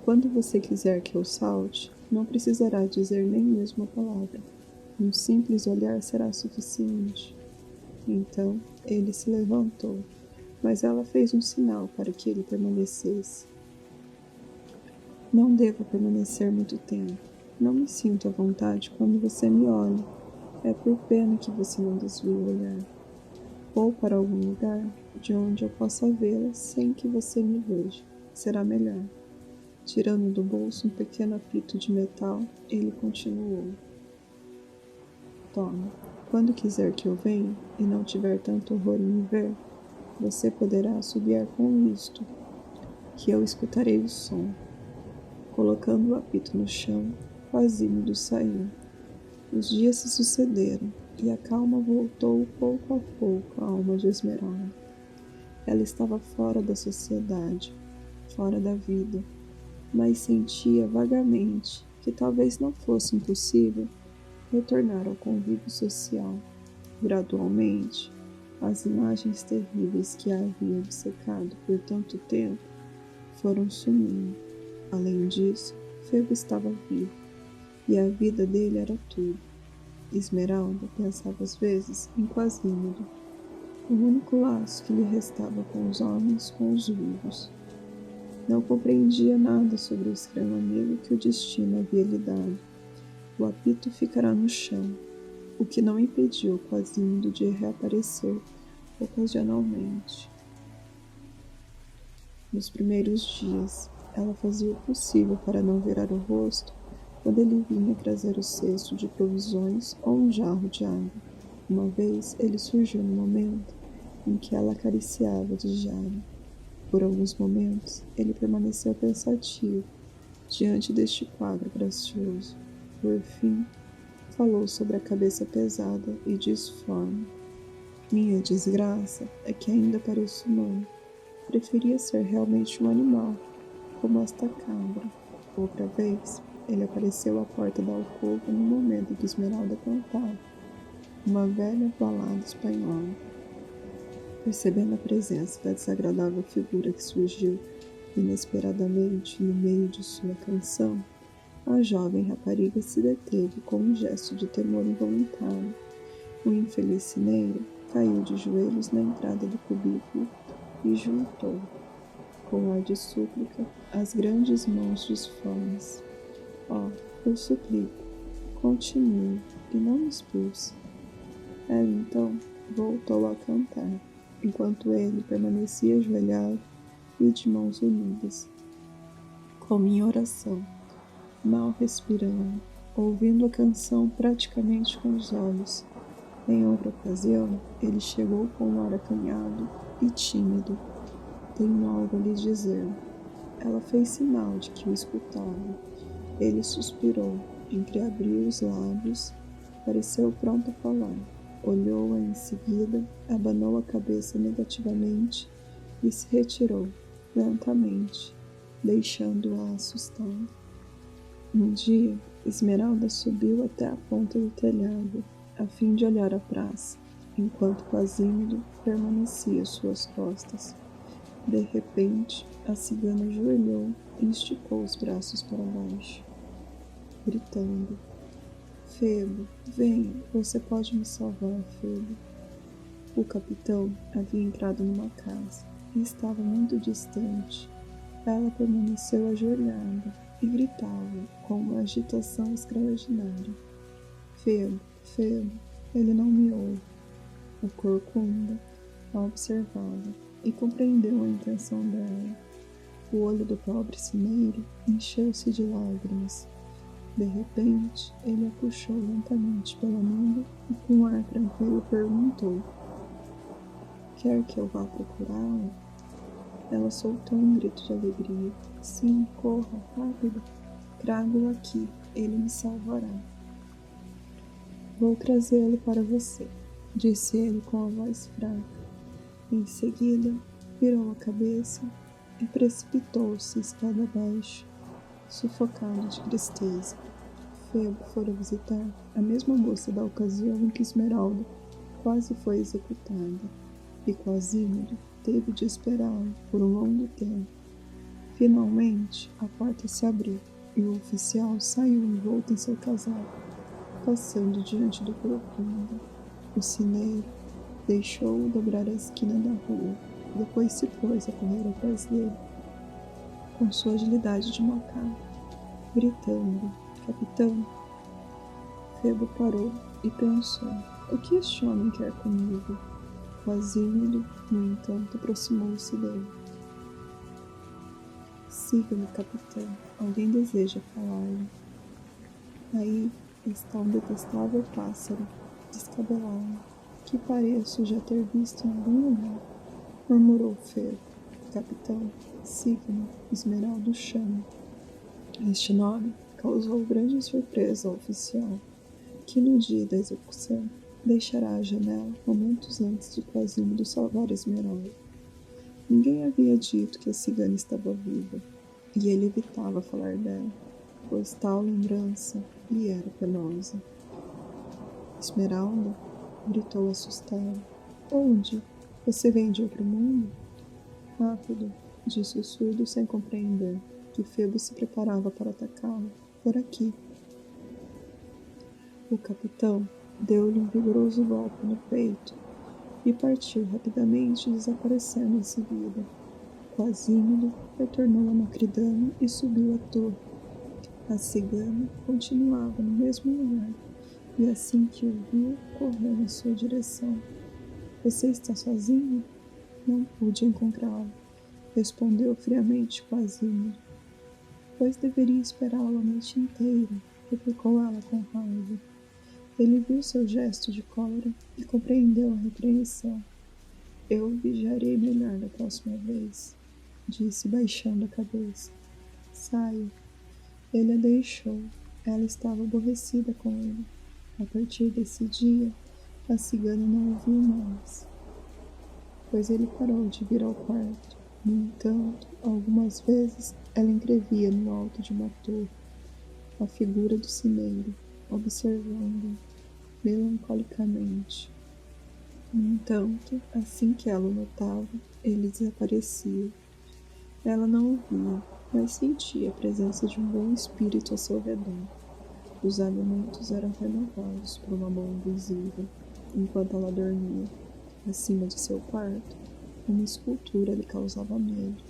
Quando você quiser que eu salte, não precisará dizer nem mesmo a palavra. Um simples olhar será suficiente. Então, ele se levantou, mas ela fez um sinal para que ele permanecesse. Não devo permanecer muito tempo. Não me sinto à vontade quando você me olha. É por pena que você não desvie o olhar. Ou para algum lugar de onde eu possa vê-la sem que você me veja. Será melhor. Tirando do bolso um pequeno apito de metal, ele continuou. Toma, quando quiser que eu venha e não tiver tanto horror em me ver, você poderá assobiar com isto, que eu escutarei o som. Colocando o apito no chão, Quasimodo saiu. Os dias se sucederam, e a calma voltou pouco a pouco à alma de Esmeralda. Ela estava fora da sociedade, fora da vida, mas sentia vagamente que talvez não fosse impossível retornar ao convívio social. Gradualmente, as imagens terríveis que a haviam obcecado por tanto tempo foram sumindo. Além disso, Febo estava vivo, e a vida dele era tudo. Esmeralda pensava às vezes em Quasimodo. o único laço que lhe restava com os homens, com os vivos. Não compreendia nada sobre o estranho amigo que o destino havia lhe dado. O apito ficará no chão, o que não impediu Quasimodo de reaparecer ocasionalmente. Nos primeiros dias, ela fazia o possível para não virar o rosto quando ele vinha trazer o cesto de provisões ou um jarro de água. Uma vez ele surgiu no momento em que ela acariciava de Jara. Por alguns momentos, ele permaneceu pensativo diante deste quadro gracioso. Por fim, falou sobre a cabeça pesada e disforme. Minha desgraça é que ainda pareço humano. Preferia ser realmente um animal, como esta cabra. Outra vez, ele apareceu à porta da alcova no momento em que Esmeralda cantava uma velha balada espanhola. Percebendo a presença da desagradável figura que surgiu inesperadamente no meio de sua canção, a jovem rapariga se deteve com um gesto de temor involuntário. O infeliz cineiro caiu de joelhos na entrada do cubículo e juntou, com ar de súplica, as grandes mãos disformes. Oh, eu suplico, continue e não me expulse. Ela então voltou a cantar, enquanto ele permanecia ajoelhado e de mãos unidas, como em oração, mal respirando, ouvindo a canção praticamente com os olhos. Em outra ocasião, ele chegou com um ar acanhado e tímido. Tenho algo a lhe dizer. Ela fez sinal de que o escutava. Ele suspirou, entreabriu os lábios, pareceu pronto a falar. Olhou-a em seguida, abanou a cabeça negativamente e se retirou, lentamente, deixando-a assustada. Um dia, Esmeralda subiu até a ponta do telhado, a fim de olhar a praça, enquanto Quasimodo permanecia às suas costas. De repente, a cigana ajoelhou e esticou os braços para baixo, gritando: Febo, venha, você pode me salvar, Febo. O capitão havia entrado numa casa e estava muito distante. Ela permaneceu ajoelhada e gritava com uma agitação extraordinária: Febo, Febo, ele não me ouve. O corcunda a observava e compreendeu a intenção dela. O olho do pobre cineiro encheu-se de lágrimas. De repente, ele a puxou lentamente pela mão e com um ar tranquilo perguntou: Quer que eu vá procurá-la? Ela soltou um grito de alegria. Sim, corra, rápido. Trago-o aqui, ele me salvará. Vou trazê-lo para você, disse ele com a voz fraca. Em seguida, virou a cabeça e precipitou-se escada abaixo, sufocado de tristeza. Febo fora visitar a mesma moça da ocasião em que Esmeralda quase foi executada, e Quasimodo teve de esperá-lo por um longo tempo. Finalmente, a porta se abriu e o oficial saiu envolto em seu casaco, passando diante do corcunda. O cineiro deixou-o dobrar a esquina da rua, depois se pôs a correr atrás dele, com sua agilidade de macaco, gritando: Capitão! Febo parou e pensou: o que este homem quer comigo? Quasimodo, no entanto, aproximou-se dele. Siga-me, capitão. Alguém deseja falar-lhe. Aí está um detestável pássaro, descabelado, que pareço já ter visto em algum lugar, murmurou Febo. Capitão, siga-me, Esmeralda o chama. Este nome causou grande surpresa ao oficial, que no dia da execução deixará a janela momentos antes de Quasimodo salvar Esmeralda. Ninguém havia dito que a cigana estava viva, e ele evitava falar dela, pois tal lembrança lhe era penosa. Esmeralda, gritou assustada. Onde? Você vem de outro mundo? Rápido, disse o surdo sem compreender que Febo se preparava para atacá-lo. Por aqui. O capitão deu-lhe um vigoroso golpe no peito e partiu rapidamente, desaparecendo em seguida. Quasímodo retornou a Notre Dame e subiu a torre. A cigana continuava no mesmo lugar, e assim que o viu, correu na sua direção. Você está sozinho? Não pude encontrá-lo, respondeu friamente Quasímodo. Pois deveria esperá-lo a noite inteira, replicou ela com raiva. Ele viu seu gesto de cólera e compreendeu a repreensão. Eu o vigiarei melhor da próxima vez, disse baixando a cabeça. Saia. Ele a deixou. Ela estava aborrecida com ele. A partir desse dia, a cigana não o viu mais, pois ele parou de vir ao quarto. No entanto, algumas vezes ela entrevia no alto de uma torre a figura do cimeiro, observando melancolicamente. No entanto, assim que ela o notava, ele desaparecia. Ela não o via, mas sentia a presença de um bom espírito a seu redor. Os alimentos eram renovados por uma mão invisível, enquanto ela dormia. Acima de seu quarto, uma escultura lhe causava medo.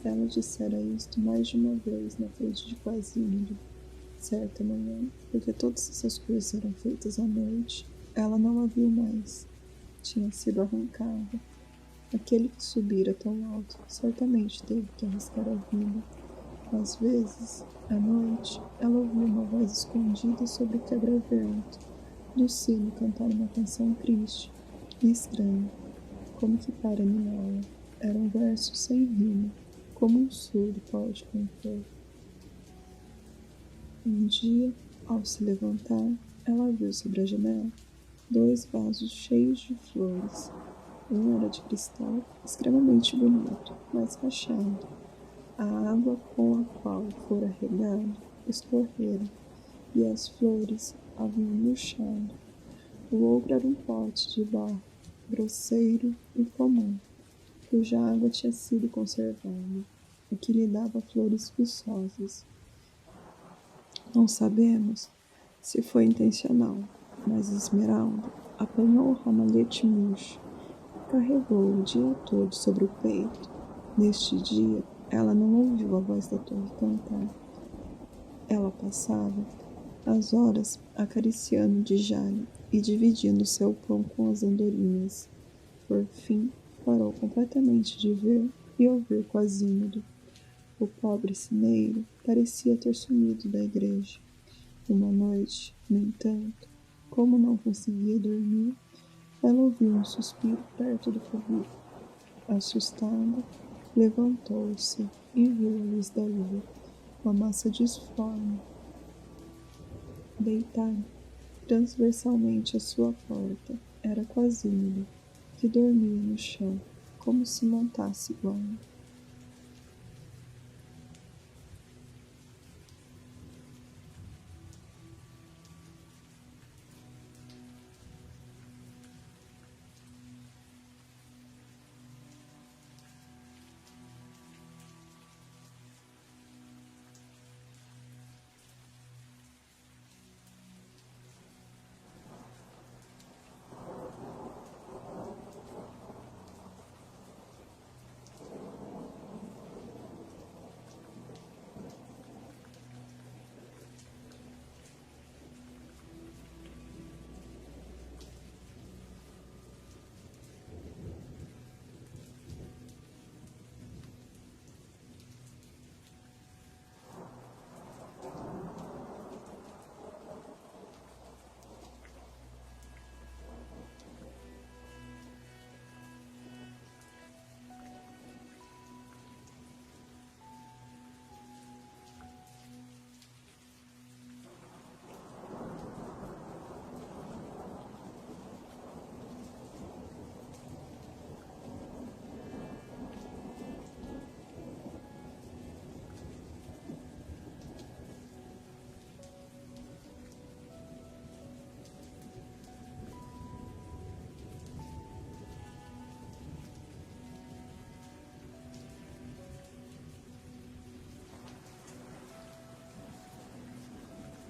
Ela dissera isto mais de uma vez na frente de Quasímodo. Certa manhã, porque todas essas coisas eram feitas à noite, ela não a viu mais. Tinha sido arrancada. Aquele que subira tão alto certamente teve que arriscar a vida. Às vezes, à noite, ela ouvia uma voz escondida sobre o quebra-vento do sino cantar uma canção triste e estranha, como que para animá-la. Era um verso sem rima, como um surdo pode compor. Um dia, ao se levantar, ela viu sobre a janela 2 vasos cheios de flores. Um era de cristal, extremamente bonito, mas rachado. A água com a qual fora regado escorrera, e as flores haviam murchado. O outro era um pote de barro, grosseiro e comum, cuja água tinha sido conservada, o que lhe dava flores viçosas. Não sabemos se foi intencional, mas Esmeralda apanhou o ramalhete murcho e carregou o dia todo sobre o peito. Neste dia, ela não ouviu a voz da torre cantar. Ela passava as horas acariciando de Djali e dividindo seu pão com as andorinhas. Por fim, parou completamente de ver e ouvir Quasímodo. O pobre cineiro parecia ter sumido da igreja. Uma noite, no entanto, como não conseguia dormir, ela ouviu um suspiro perto do coberto. Assustada, levantou-se e viu a luz da lua, uma massa disforme, deitada transversalmente à sua porta. Era Quasímodo, que dormia no chão, como se montasse guarda.